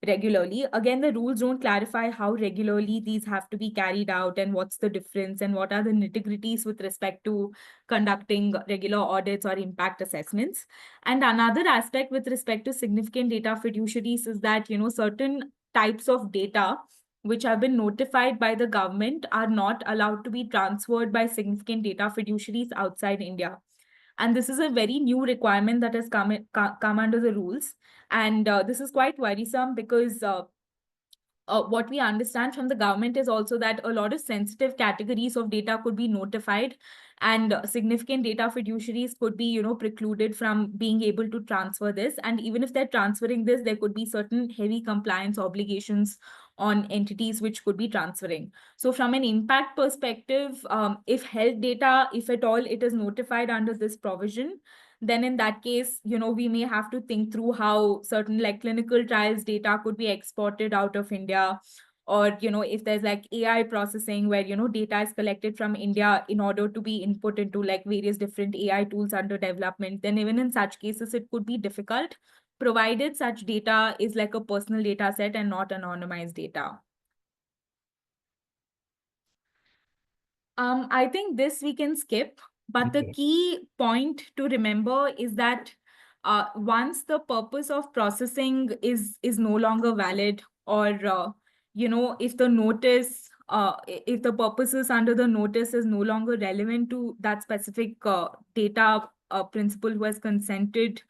regularly. Again, the rules don't clarify how regularly these have to be carried out and what's the difference and what are the nitty-gritties with respect to conducting regular audits or impact assessments. And another aspect with respect to significant data fiduciaries is that, certain types of data which have been notified by the government are not allowed to be transferred by significant data fiduciaries outside India. And this is a very new requirement that has come under the rules. And this is quite worrisome because what we understand from the government is also that a lot of sensitive categories of data could be notified, and significant data fiduciaries could be, precluded from being able to transfer this. And even if they're transferring this, there could be certain heavy compliance obligations on entities which could be transferring. So from an impact perspective, if health data, if at all it is notified under this provision, then in that case, we may have to think through how certain like clinical trials data could be exported out of India, or, if there's like AI processing where, data is collected from India in order to be input into like various different AI tools under development, then even in such cases, it could be difficult, provided such data is like a personal data set and not anonymized data. I think this we can skip, but the Okay. key point to remember is that once the purpose of processing is no longer valid, or if the notice, if the purposes under the notice is no longer relevant to that specific data principal who has consented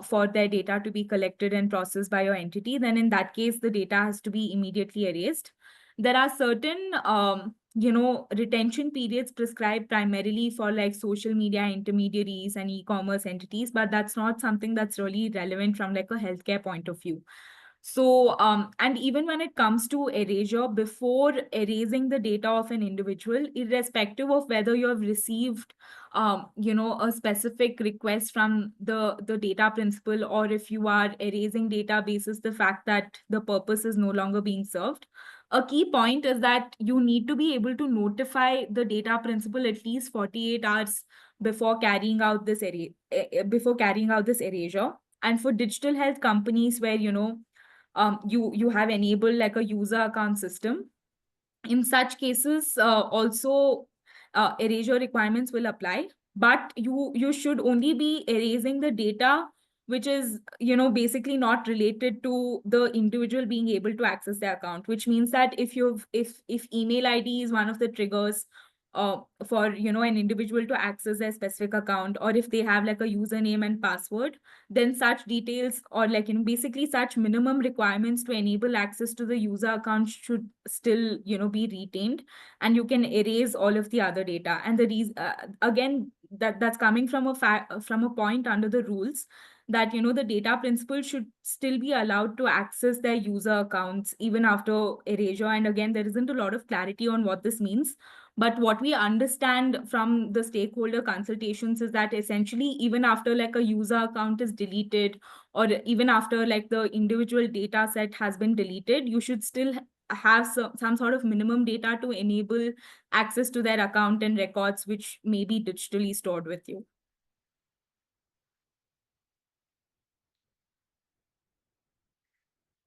for their data to be collected and processed by your entity, then in that case, the data has to be immediately erased. There are certain retention periods prescribed primarily for like social media intermediaries and e-commerce entities, but that's not something that's really relevant from like a healthcare point of view. So, and even when it comes to erasure, before erasing the data of an individual, irrespective of whether you have received, a specific request from the data principal, or if you are erasing data basis the fact that the purpose is no longer being served, a key point is that you need to be able to notify the data principal at least 48 hours before carrying out this erasure. And for digital health companies where, you have enabled like a user account system, in such cases, also erasure requirements will apply, but you should only be erasing the data which is, basically not related to the individual being able to access their account, which means that if email ID is one of the triggers for, an individual to access their specific account, or if they have like a username and password, then such details, or like, basically such minimum requirements to enable access to the user account should still, be retained, and you can erase all of the other data. And the reason, again, that's coming from a point under the rules that, the data principal should still be allowed to access their user accounts even after erasure. And again, there isn't a lot of clarity on what this means. But what we understand from the stakeholder consultations is that essentially, even after like a user account is deleted, or even after like the individual data set has been deleted, you should still have some sort of minimum data to enable access to their account and records, which may be digitally stored with you.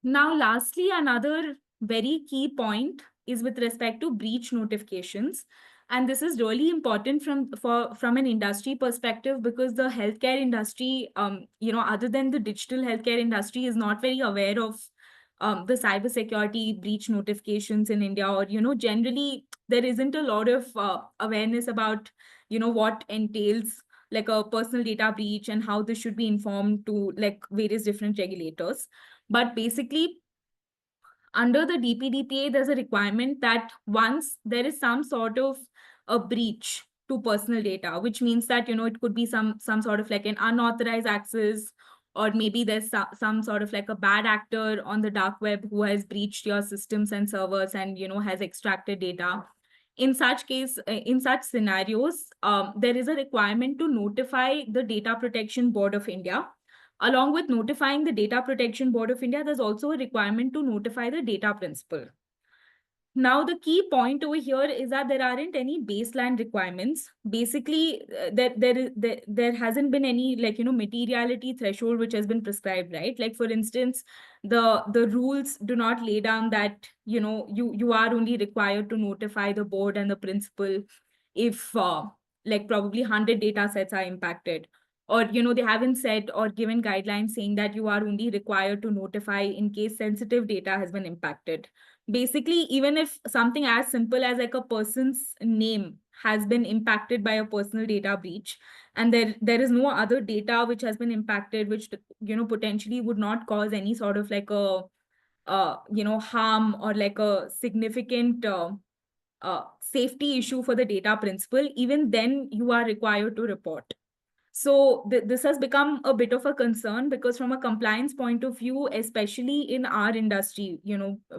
Now, lastly, another very key point is with respect to breach notifications. And this is really important from an industry perspective, because the healthcare industry, other than the digital healthcare industry, is not very aware of the cybersecurity breach notifications in India, or, generally there isn't a lot of awareness about, what entails like a personal data breach and how this should be informed to like various different regulators. But basically, under the DPDPA, there's a requirement that once there is some sort of a breach to personal data, which means that, it could be some sort of like an unauthorized access, or maybe there's some sort of like a bad actor on the dark web who has breached your systems and servers and, has extracted data. In such scenarios, there is a requirement to notify the Data Protection Board of India. Along with notifying the Data Protection Board of India, there's also a requirement to notify the data principal. Now, the key point over here is that there aren't any baseline requirements. Basically, there hasn't been any like, materiality threshold which has been prescribed, right? Like, for instance, the rules do not lay down that, you are only required to notify the board and the principal if like probably 100 data sets are impacted. Or, they haven't said or given guidelines saying that you are only required to notify in case sensitive data has been impacted. basically, even if something as simple as like a person's name has been impacted by a personal data breach, and there is no other data which has been impacted, which, potentially would not cause any sort of like a harm or like a significant safety issue for the data principal, even then you are required to report. So this has become a bit of a concern, because from a compliance point of view, especially in our industry,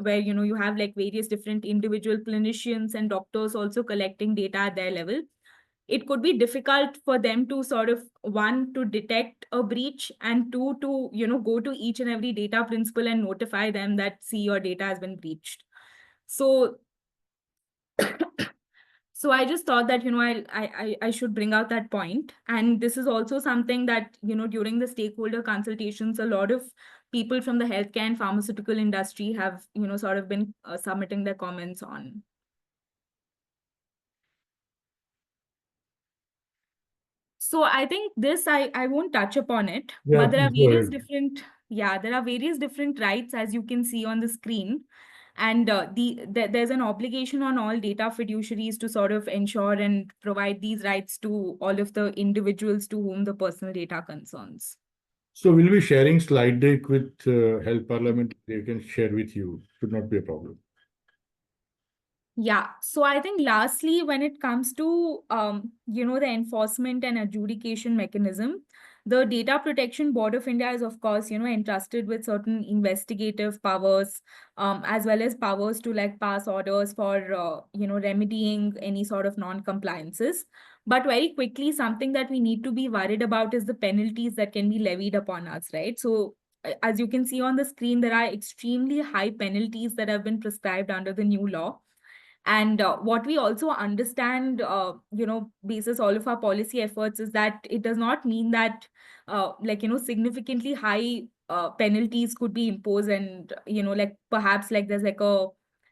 where, you have like various different individual clinicians and doctors also collecting data at their level, it could be difficult for them to sort of, one, to detect a breach, and two, to, go to each and every data principal and notify them that, see, your data has been breached. So so I just thought that, I should bring out that point. And this is also something that, during the stakeholder consultations, a lot of people from the healthcare and pharmaceutical industry have, sort of been submitting their comments on. So I think this, I won't touch upon it, Yeah, but there are please go various ahead. different, there are various different rights, as you can see on the screen. And there's an obligation on all data fiduciaries to sort of ensure and provide these rights to all of the individuals to whom the personal data concerns. So we'll be sharing slide deck with Health Parliament. They can share with you. Should not be a problem. Yeah, so I think lastly, when it comes to, the enforcement and adjudication mechanism, the Data Protection Board of India is, of course, entrusted with certain investigative powers, as well as powers to like pass orders for, remedying any sort of non-compliances. But very quickly, something that we need to be worried about is the penalties that can be levied upon us, right? So as you can see on the screen, there are extremely high penalties that have been prescribed under the new law. And what we also understand, basis all of our policy efforts, is that it does not mean that, significantly high penalties could be imposed. And, like perhaps like there's like a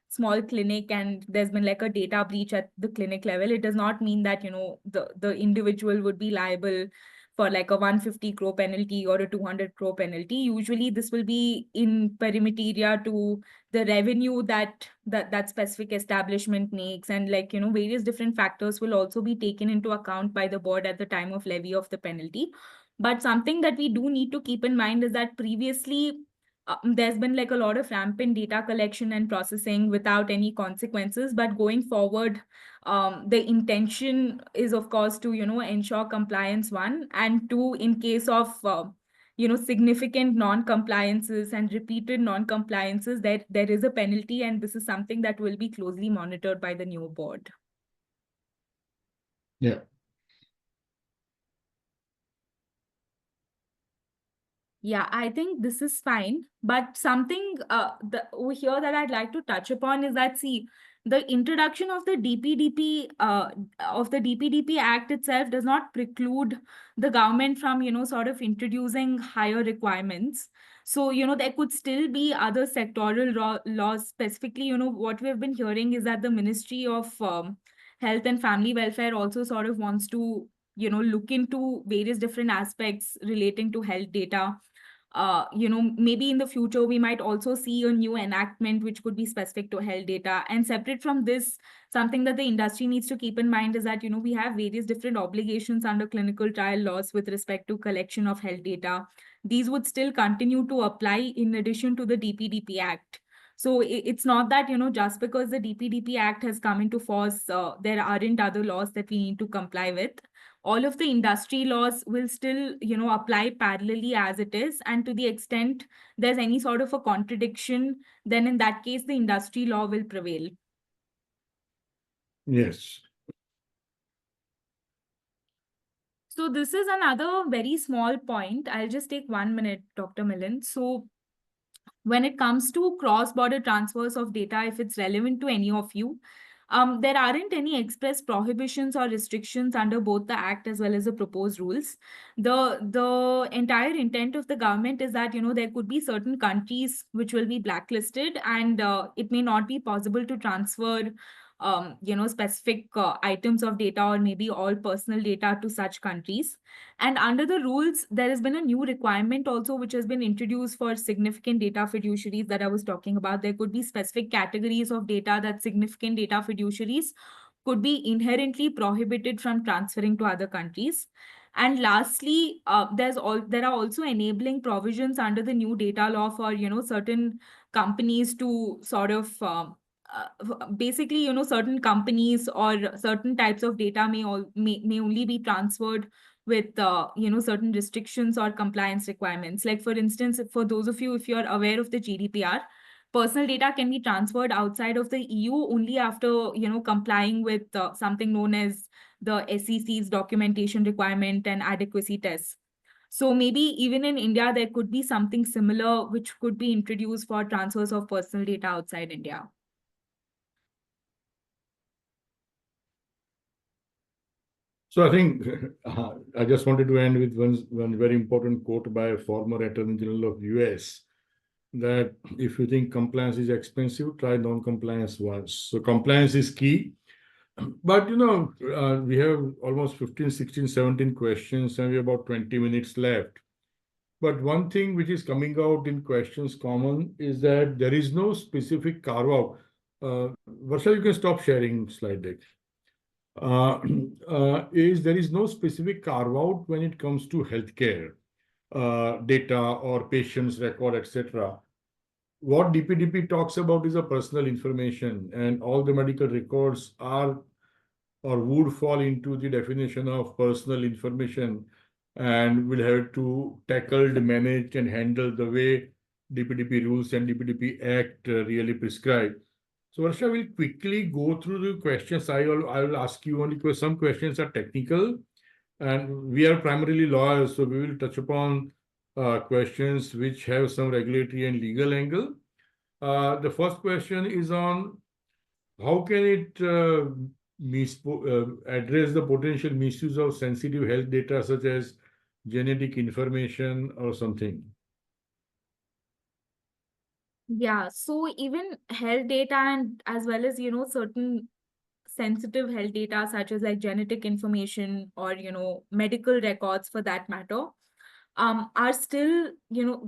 small clinic and there's been like a data breach at the clinic level. It does not mean that, the individual would be liable for like a 150 crore penalty or a 200 crore penalty. Usually this will be in perimeteria to the revenue that specific establishment makes, and like, various different factors will also be taken into account by the board at the time of levy of the penalty. But something that we do need to keep in mind is that previously there's been like a lot of rampant data collection and processing without any consequences. But going forward, the intention is, of course, to, ensure compliance, one, and two, in case of significant non-compliances and repeated non-compliances, there is a penalty, and this is something that will be closely monitored by the new board. Yeah. Yeah, I think this is fine. But something over here that I'd like to touch upon is that, see, the introduction of the DPDP Act itself does not preclude the government from, sort of introducing higher requirements. So, there could still be other sectoral laws. Specifically, what we've been hearing is that the Ministry of Health and Family Welfare also sort of wants to, look into various different aspects relating to health data. Maybe in the future, we might also see a new enactment which could be specific to health data. And separate from this, something that the industry needs to keep in mind is that, we have various different obligations under clinical trial laws with respect to collection of health data. These would still continue to apply in addition to the DPDP Act. So it's not that, just because the DPDP Act has come into force, there aren't other laws that we need to comply with. All of the industry laws will still, apply parallelly as it is. And to the extent there's any sort of a contradiction, then in that case, the industry law will prevail. Yes. So this is another very small point. I'll just take 1 minute, Dr. Milind. So when it comes to cross-border transfers of data, if it's relevant to any of you, there aren't any express prohibitions or restrictions under both the Act as well as the proposed rules. The entire intent of the government is that, there could be certain countries which will be blacklisted, and it may not be possible to transfer specific items of data or maybe all personal data to such countries. And under the rules, there has been a new requirement also which has been introduced for significant data fiduciaries that I was talking about. There could be specific categories of data that significant data fiduciaries could be inherently prohibited from transferring to other countries. And lastly, there are also enabling provisions under the new data law for certain companies to sort of basically certain companies or certain types of data may only be transferred with certain restrictions or compliance requirements. Like for instance, for those of you, if you're aware of the GDPR, personal data can be transferred outside of the EU only after complying with something known as the SEC's documentation requirement and adequacy tests. So maybe even in India, there could be something similar which could be introduced for transfers of personal data outside India. So I think I just wanted to end with one very important quote by a former Attorney General of US, that if you think compliance is expensive, try non-compliance once. So compliance is key. But we have almost 15, 16, 17 questions and we have about 20 minutes left. But one thing which is coming out in questions common is that there is no specific carve-out. Varsha, you can stop sharing slide deck. There is no specific carve-out when it comes to healthcare data or patients' record, etc. What DPDP talks about is a personal information, and all the medical records are or would fall into the definition of personal information and will have to tackled, managed, and handled the way DPDP rules and DPDP Act really prescribe. So Varsha will quickly go through the questions. I will ask you only because some questions are technical, and we are primarily lawyers, so we will touch upon questions which have some regulatory and legal angle. The first question is on how can it address the potential misuse of sensitive health data such as genetic information or something. Yeah, so even health data and as well as certain sensitive health data such as like genetic information or medical records for that matter are still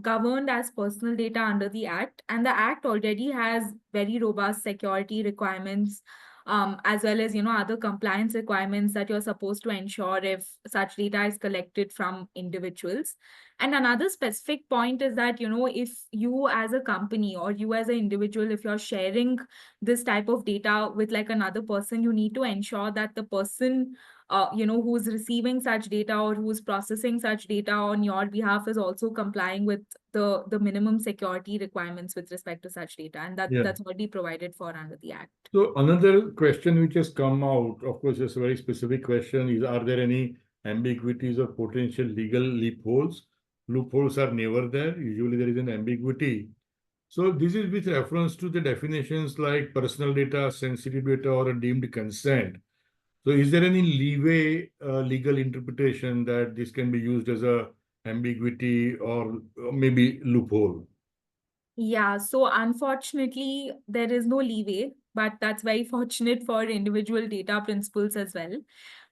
governed as personal data under the Act, and the Act already has very robust security requirements as well as other compliance requirements that you're supposed to ensure if such data is collected from individuals. And another specific point is that if you as a company or you as an individual, if you're sharing this type of data with like another person, you need to ensure that the person who's receiving such data or who's processing such data on your behalf is also complying with the minimum security requirements with respect to such data, and that's already provided for under the Act. So another question which has come out, of course, it's a very specific question, is are there any ambiguities or potential legal loopholes? Loopholes are never there. Usually there is an ambiguity. So this is with reference to the definitions like personal data, sensitive data, or a deemed consent. So is there any leeway, legal interpretation that this can be used as a ambiguity or maybe loophole? Yeah, so unfortunately, there is no leeway, but that's very fortunate for individual data principles as well.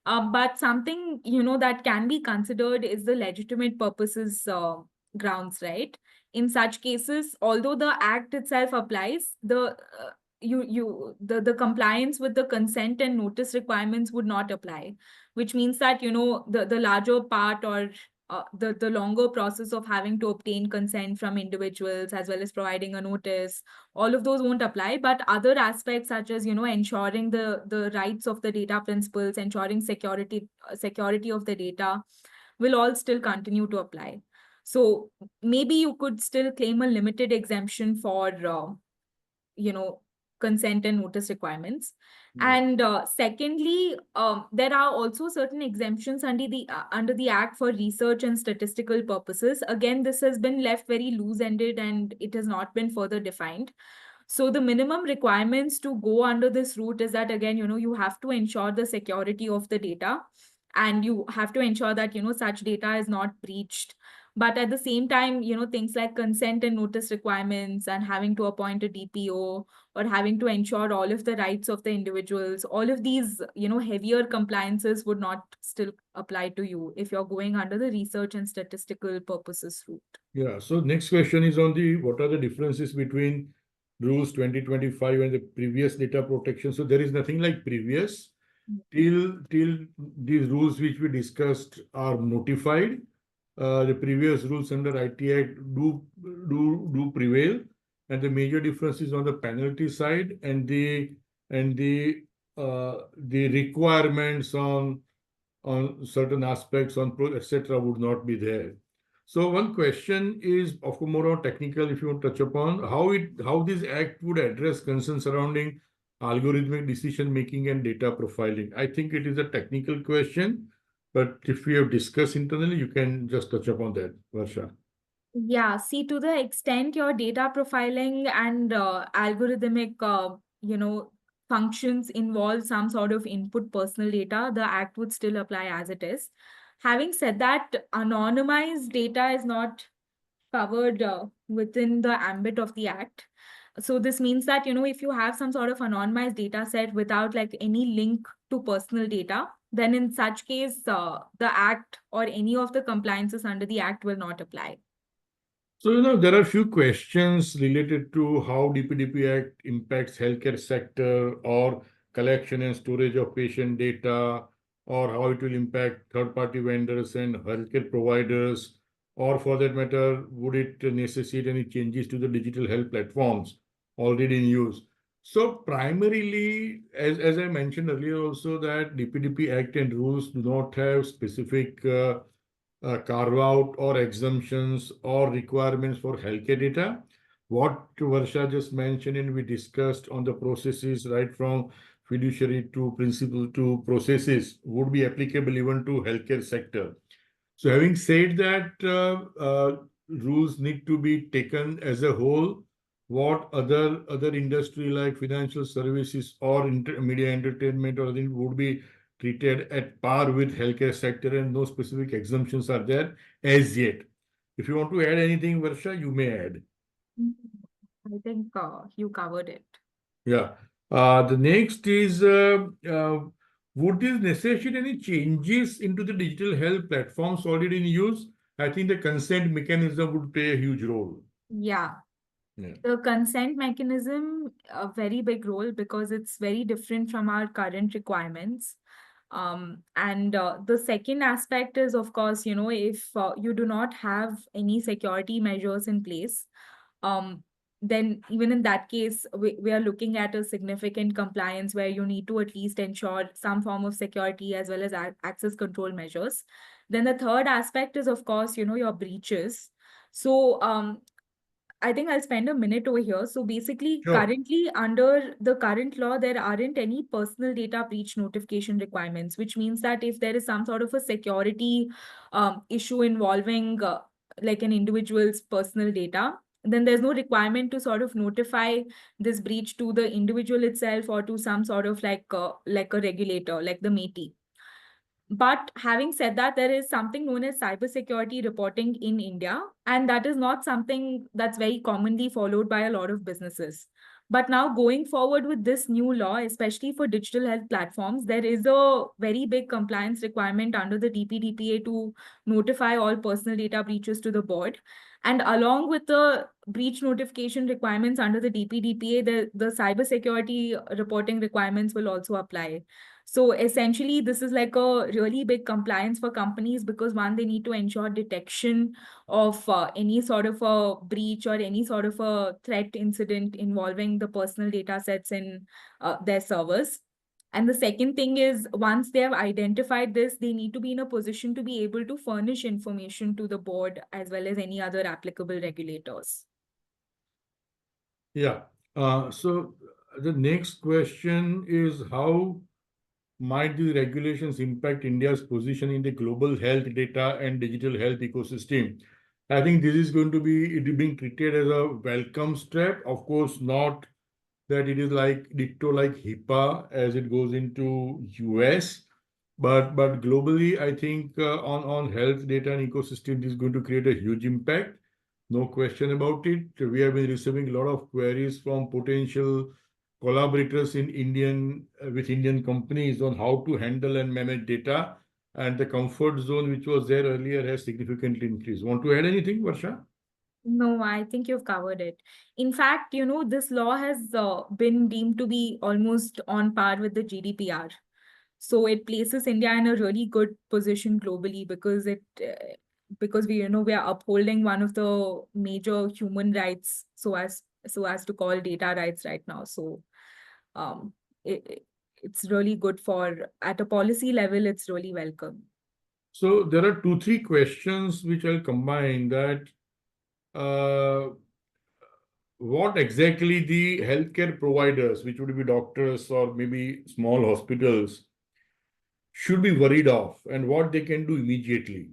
But something, that can be considered is the legitimate purposes grounds, right? In such cases, although the Act itself applies, the compliance with the consent and notice requirements would not apply, which means that, the larger part or the longer process of having to obtain consent from individuals as well as providing a notice, all of those won't apply. But other aspects such as ensuring the rights of the data principles, ensuring security of the data will all still continue to apply. So maybe you could still claim a limited exemption for consent and notice requirements. And secondly, there are also certain exemptions under the Act for research and statistical purposes. Again, this has been left very loose-ended and it has not been further defined. So the minimum requirements to go under this route is that, again, you have to ensure the security of the data, and you have to ensure that such data is not breached But at the same time, things like consent and notice requirements and having to appoint a DPO or having to ensure all of the rights of the individuals, all of these, heavier compliances would not still apply to you if you're going under the research and statistical purposes route. Yeah, so next question is on what are the differences between rules 2025 and the previous data protection? So there is nothing like previous till these rules which we discussed are notified. The previous rules under IT Act do prevail, and the major difference is on the penalty side and the requirements on certain aspects on etc. would not be there. So one question is, of course, more on technical, if you want to touch upon how this act would address concerns surrounding algorithmic decision making and data profiling. I think it is a technical question, but if we have discussed internally, you can just touch upon that, Varsha. Yeah, see, to the extent your data profiling and algorithmic, functions involve some sort of input personal data, the act would still apply as it is. Having said that, anonymized data is not covered within the ambit of the act. So this means that, if you have some sort of anonymized data set without like any link to personal data, then in such case, the act or any of the compliances under the act will not apply. So, there are a few questions related to how DPDP Act impacts healthcare sector or collection and storage of patient data, or how it will impact third-party vendors and healthcare providers, or for that matter, would it necessitate any changes to the digital health platforms already in use? So primarily, as I mentioned earlier also, that DPDP Act and rules do not have specific carve out or exemptions or requirements for healthcare data. What Varsha just mentioned and we discussed on the processes right from fiduciary to principal to processes would be applicable even to healthcare sector. So having said that, rules need to be taken as a whole. What other industry like financial services or media entertainment or anything would be treated at par with healthcare sector, and no specific exemptions are there as yet. If you want to add anything, Varsha, you may add. I think you covered it. Yeah. The next is, would this necessitate any changes into the digital health platforms already in use? I think the consent mechanism would play a huge role. Yeah. Yeah. The consent mechanism, a very big role because it's very different from our current requirements. And the second aspect is, of course, if you do not have any security measures in place, then even in that case, we are looking at a significant compliance where you need to at least ensure some form of security as well as access control measures. Then the third aspect is, of course, your breaches. So I think I'll spend a minute over here. So basically, Sure. currently under the current law, there aren't any personal data breach notification requirements, which means that if there is some sort of a security issue involving like an individual's personal data, then there's no requirement to sort of notify this breach to the individual itself or to some sort of like a regulator, like the MeitY. But having said that, there is something known as cybersecurity reporting in India, and that is not something that's very commonly followed by a lot of businesses. But now going forward with this new law, especially for digital health platforms, there is a very big compliance requirement under the DPDPA to notify all personal data breaches to the board. And along with the breach notification requirements under the DPDPA, the cybersecurity reporting requirements will also apply. So essentially, this is like a really big compliance for companies because one, they need to ensure detection of any sort of a breach or any sort of a threat incident involving the personal data sets in their servers. And the second thing is, once they have identified this, they need to be in a position to be able to furnish information to the board as well as any other applicable regulators. Yeah. So the next question is, how might these regulations impact India's position in the global health data and digital health ecosystem? I think this is going to be being treated as a welcome step. Of course, not that it is like ditto like HIPAA as it goes into US, But globally, I think on health data and ecosystem, this is going to create a huge impact. No question about it. We have been receiving a lot of queries from potential collaborators in with Indian companies on how to handle and manage data, and the comfort zone which was there earlier has significantly increased. Want to add anything, Varsha? No, I think you've covered it. In fact, this law has been deemed to be almost on par with the GDPR. So it places India in a really good position globally because we are upholding one of the major human rights so as to call data rights right now. So um, it's really good at a policy level, it's really welcome. So there are 2-3 questions which I'll combine that. What exactly the healthcare providers, which would be doctors or maybe small hospitals, should be worried of, and what they can do immediately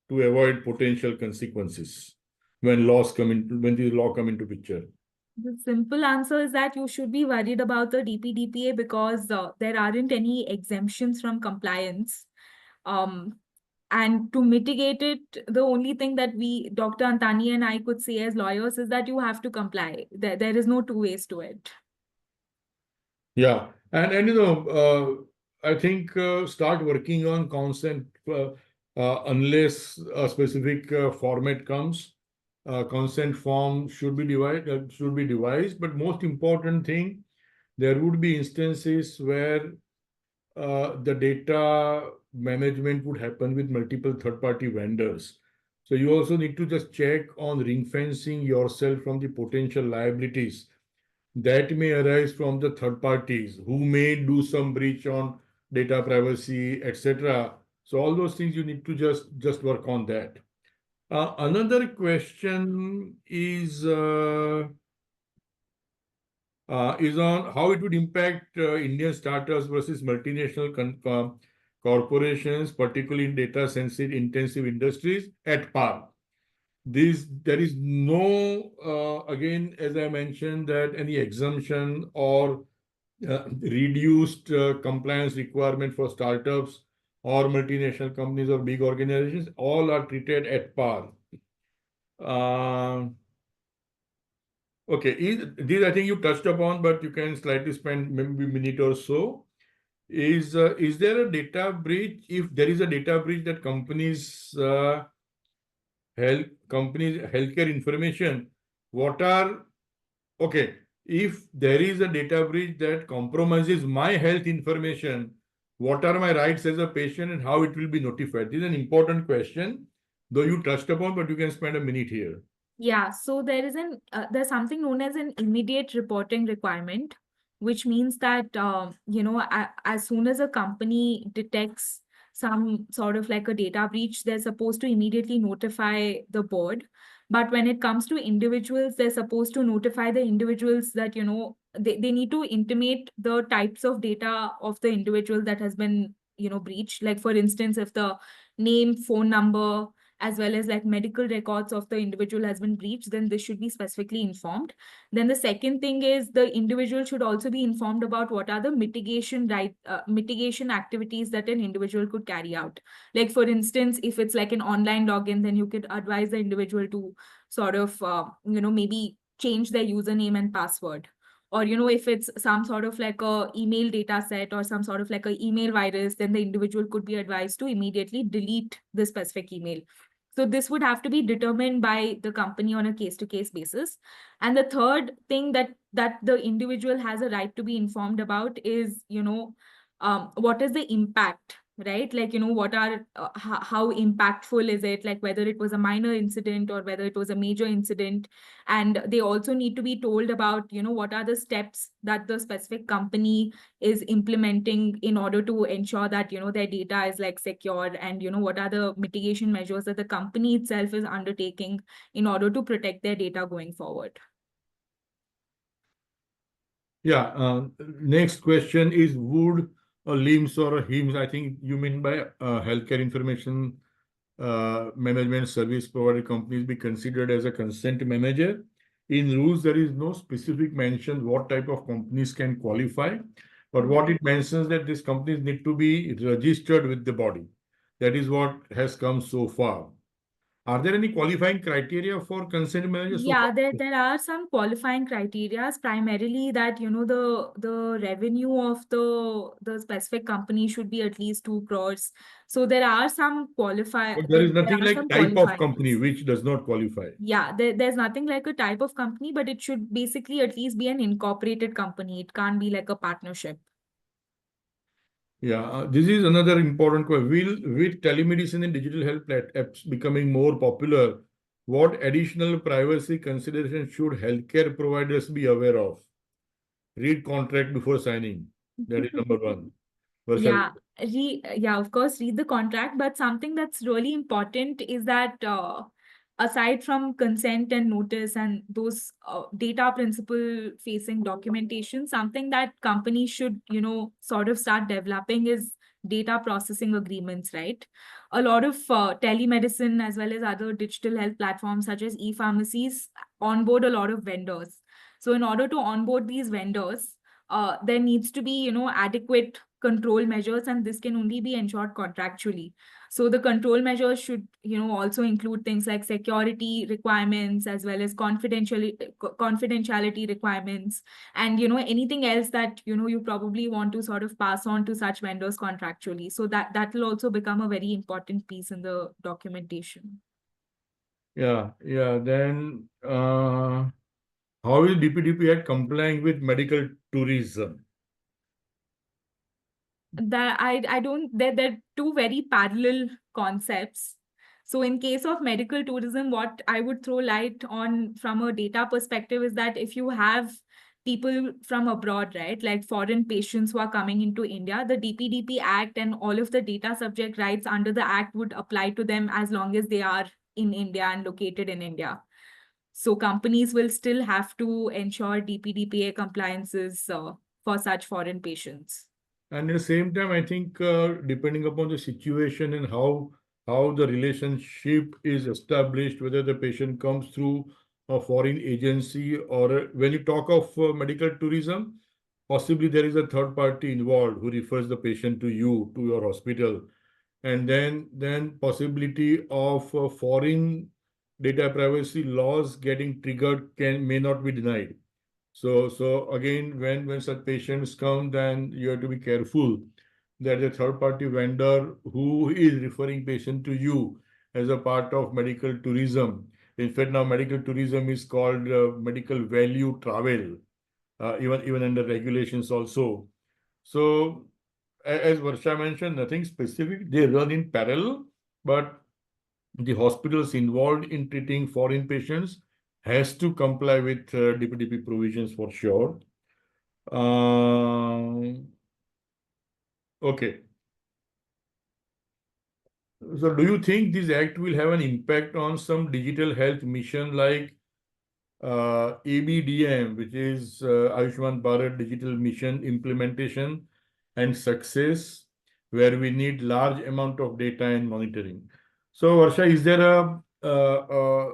to avoid potential consequences when the law come into picture? The simple answer is that you should be worried about the DPDPA because there aren't any exemptions from compliance. And to mitigate it, the only thing that Dr. Antani and I could say as lawyers is that you have to comply. There is no two ways to it. Yeah, and I think start working on consent unless a specific format comes. Consent form should be devised, but most important thing, there would be instances where the data management would happen with multiple third-party vendors. So you also need to just check on ring fencing yourself from the potential liabilities that may arise from the third parties who may do some breach on data privacy, etc. So all those things you need to just work on that. Another question is on how it would impact Indian startups versus multinational corporations, particularly in data-sensitive intensive industries at par. There is no, again, as I mentioned, that any exemption or reduced compliance requirement for startups or multinational companies or big organizations, all are treated at par. Okay, these I think you touched upon, but you can slightly spend maybe a minute or so. Is there a data breach? If there is a data breach that healthcare information, if there is a data breach that compromises my health information, what are my rights as a patient and how it will be notified? This is an important question, though you touched upon, but you can spend a minute here. Yeah, so there's something known as an immediate reporting requirement, which means that as soon as a company detects some sort of like a data breach, they're supposed to immediately notify the board. But when it comes to individuals, they're supposed to notify the individuals that they need to intimate the types of data of the individual that has been breached. Like for instance, if the name, phone number, as well as like medical records of the individual has been breached, then this should be specifically informed. Then the second thing is the individual should also be informed about what are the mitigation activities that an individual could carry out. Like for instance, if it's like an online login, then you could advise the individual to sort of maybe change their username and password. Or if it's some sort of like a email data set or some sort of like a email virus, then the individual could be advised to immediately delete the specific email. So this would have to be determined by the company on a case-to-case basis. And the third thing that the individual has a right to be informed about is, what is the impact, right? Like, what are, how impactful is it? Like whether it was a minor incident or whether it was a major incident. And they also need to be told about, what are the steps that the specific company is implementing in order to ensure that their data is like secure, and what are the mitigation measures that the company itself is undertaking in order to protect their data going forward. Yeah, next question is, would a LIMS or a HIMS, I think you mean by healthcare information management service provider companies, be considered as a consent manager? In rules, there is no specific mention what type of companies can qualify. But what it mentions that these companies need to be registered with the body. That is what has come so far. Are there any qualifying criteria for consent managers so Yeah, far? there are some qualifying criteria, primarily that, you know, the revenue of the specific company should be at least 2 crores. So there are some But there is there nothing are like some type of company qualifiers. which does not qualify. Yeah, there's nothing like a type of company, but it should basically at least be an incorporated company. It can't be like a partnership. Yeah, this is another important question. With telemedicine and digital health apps becoming more popular, what additional privacy considerations should healthcare providers be aware of? Read contract before signing. That is number one. Varsha, Yeah, of course, read the contract, but something that's really important is that aside from consent and notice and those data principle facing documentation, something that companies should, you know, sort of start developing is data processing agreements, right? A lot of telemedicine as well as other digital health platforms such as e-pharmacies onboard a lot of vendors. So in order to onboard these vendors, there needs to be, you know, adequate control measures, and this can only be ensured contractually. So the control measures should, you know, also include things like security requirements as well as confidentiality requirements, and, you know, anything else that, you know, you probably want to sort of pass on to such vendors contractually. So that will also become a very important piece in the documentation. yeah. Then how is DPDP Act complying with medical tourism? That I don't, they're two very parallel concepts. So in case of medical tourism, what I would throw light on from a data perspective is that if you have people from abroad, right, like foreign patients who are coming into India, the DPDP Act and all of the data subject rights under the Act would apply to them as long as they are in India and located in India. So companies will still have to ensure DPDPA compliances for such foreign patients. And at the same time, I think depending upon the situation and how the relationship is established, whether the patient comes through a foreign agency or when you talk of medical tourism, possibly there is a third party involved who refers the patient to you, to your hospital, and then possibility of foreign data privacy laws getting triggered may not be denied. So again, when such patients come, then you have to be careful that the third party vendor who is referring patient to you as a part of medical tourism. In fact, now medical tourism is called medical value travel, even under regulations also. So as Varsha mentioned, nothing specific. They run in parallel, but the hospitals involved in treating foreign patients has to comply with DPDP provisions for sure. Okay. So do you think this act will have an impact on some digital health mission like ABDM, which is Ayushman Bharat Digital Mission implementation and success, where we need large amount of data and monitoring? So Varsha, is there a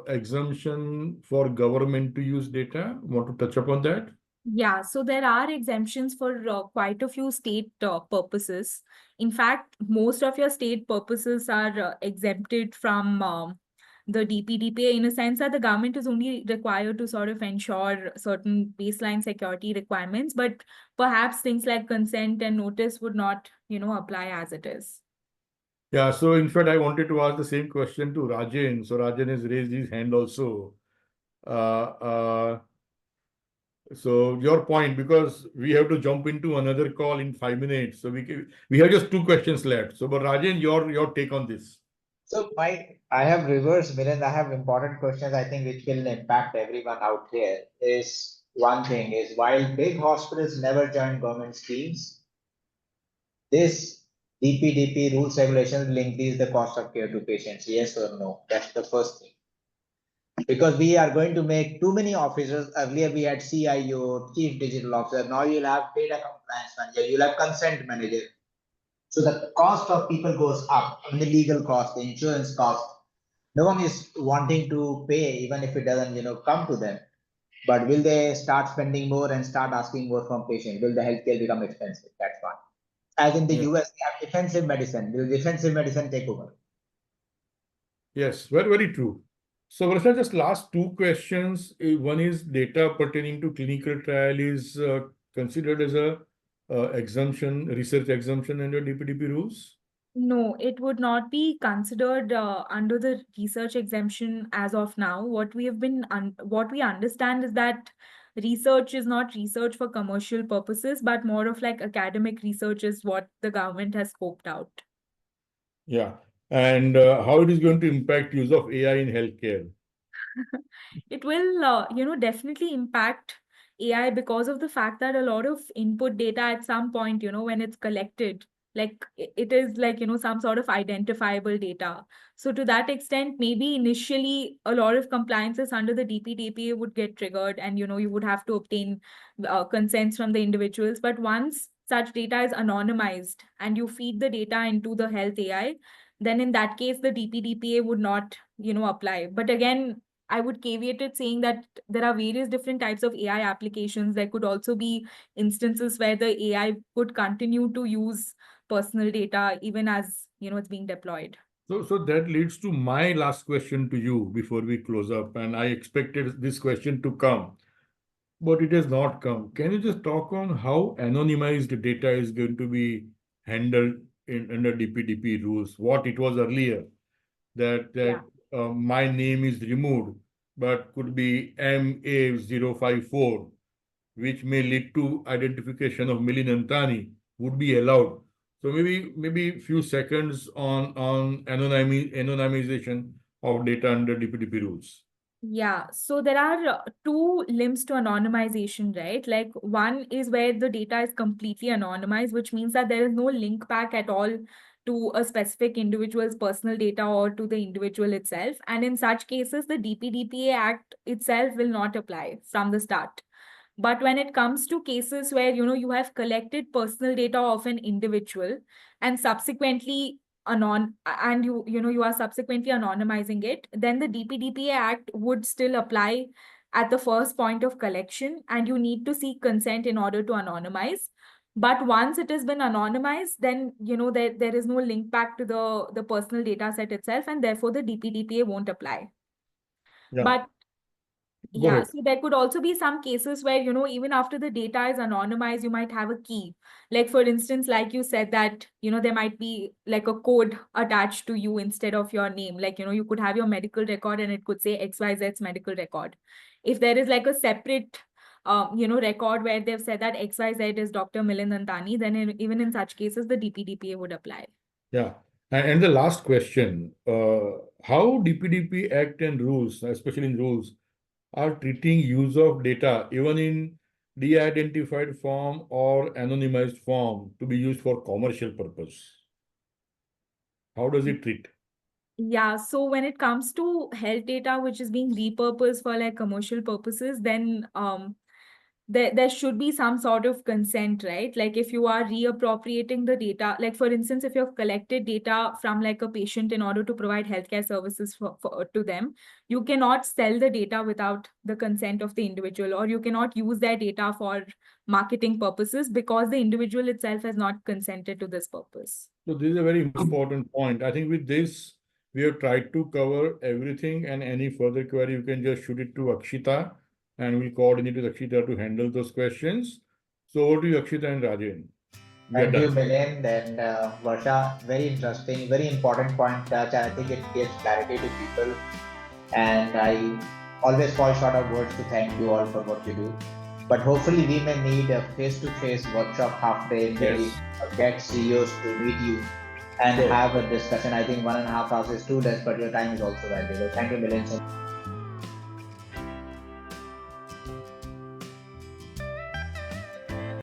exemption for government to use data? Want to touch upon that? Yeah, so there are exemptions for quite a few state purposes. In fact, most of your state purposes are exempted from the DPDPA, in a sense that the government is only required to sort of ensure certain baseline security requirements, but perhaps things like consent and notice would not, you know, apply as it is. Yeah, so in fact, I wanted to ask the same question to Rajan. So Rajan has raised his hand also. So your point, because we have to jump into another call in 5 minutes. So we have just 2 questions left. So, but Rajan, your take on this. So I have reverse, Milind. I have important questions, I think, which will impact everyone out here. Is one thing is, while big hospitals never join government schemes, this DPDP rules regulations will increase the cost of care to patients. Yes or no? That's the first thing. Because we are going to make too many officers. Earlier we had CIO, Chief Digital Officer. Now you'll have data compliance manager. You'll have consent manager. So the cost of people goes up, and the legal cost, the insurance cost. No one is wanting to pay, even if it doesn't, come to them. But will they start spending more and start asking more from patients? Will the healthcare become expensive? That's one. As in the Yeah. US, they have defensive medicine. Will defensive medicine take over? Yes, very, very true. So, Varsha, just last two questions. One is data pertaining to clinical trial is considered as a exemption, research exemption under DPDP rules? No, it would not be considered under the research exemption as of now. What we understand is that research is not research for commercial purposes, but more of like academic research is what the government has scoped out. Yeah. And how it is going to impact use of AI in healthcare? It will, definitely impact AI because of the fact that a lot of input data at some point, when it's collected, like it is like, some sort of identifiable data. So to that extent, maybe initially a lot of compliances under the DPDPA would get triggered and, you would have to obtain consents from the individuals. But once such data is anonymized and you feed the data into the health AI, then in that case, the DPDPA would not, apply. But again, I would caveat it saying that there are various different types of AI applications. There could also be instances where the AI could continue to use personal data even as, it's being deployed. So that leads to my last question to you before we close up. And I expected this question to come, but it has not come. Can you just talk on how anonymized data is going to be handled under DPDP rules? What it was earlier, that my name is removed, but could be MA054, which may lead to identification of Milinantani, would be allowed. So maybe few seconds on anonymization of data under DPDP rules. Yeah, so there are two limbs to anonymization, right? Like one is where the data is completely anonymized, which means that there is no link back at all to a specific individual's personal data or to the individual itself. And in such cases, the DPDPA Act itself will not apply from the start. But when it comes to cases where, you have collected personal data of an individual and subsequently you are subsequently anonymizing it, then the DPDPA Act would still apply at the first point of collection, and you need to seek consent in order to anonymize. But once it has been anonymized, then there is no link back to the personal data set itself, and therefore the DPDPA won't apply. Yeah. But Go yeah, ahead. so there could also be some cases where, even after the data is anonymized, you might have a key. Like, for instance, like you said that, there might be like a code attached to you instead of your name. Like, you could have your medical record and it could say XYZ's medical record. If there is like a separate, record where they've said that XYZ is Dr. Milind Antani, then even in such cases, the DPDPA would apply. Yeah. And the last question, how DPDP Act and rules, especially in rules, are treating use of data even in de-identified form or anonymized form to be used for commercial purpose? How does it treat? Yeah, so when it comes to health data which is being repurposed for like commercial purposes, then there should be some sort of consent, right? Like if you are reappropriating the data, like for instance, if you've collected data from like a patient in order to provide healthcare services to them, you cannot sell the data without the consent of the individual, or you cannot use their data for marketing purposes because the individual itself has not consented to this purpose. So this is a very important point. I think with this, we have tried to cover everything, and any further query, you can just shoot it to Akshita and we'll coordinate with Akshita to handle those questions. So over to you, Akshita and Rajen. Thank you, Milind and Varsha. Very interesting, very important point, Touch. I think it gives clarity to people. And I always fall short of words to thank you all for what you do. But hopefully we may need a face-to-face workshop half day, maybe get CEOs to meet you and have a discussion. I think 1.5 hours is too less, but your time is also valuable. Thank you, Milind.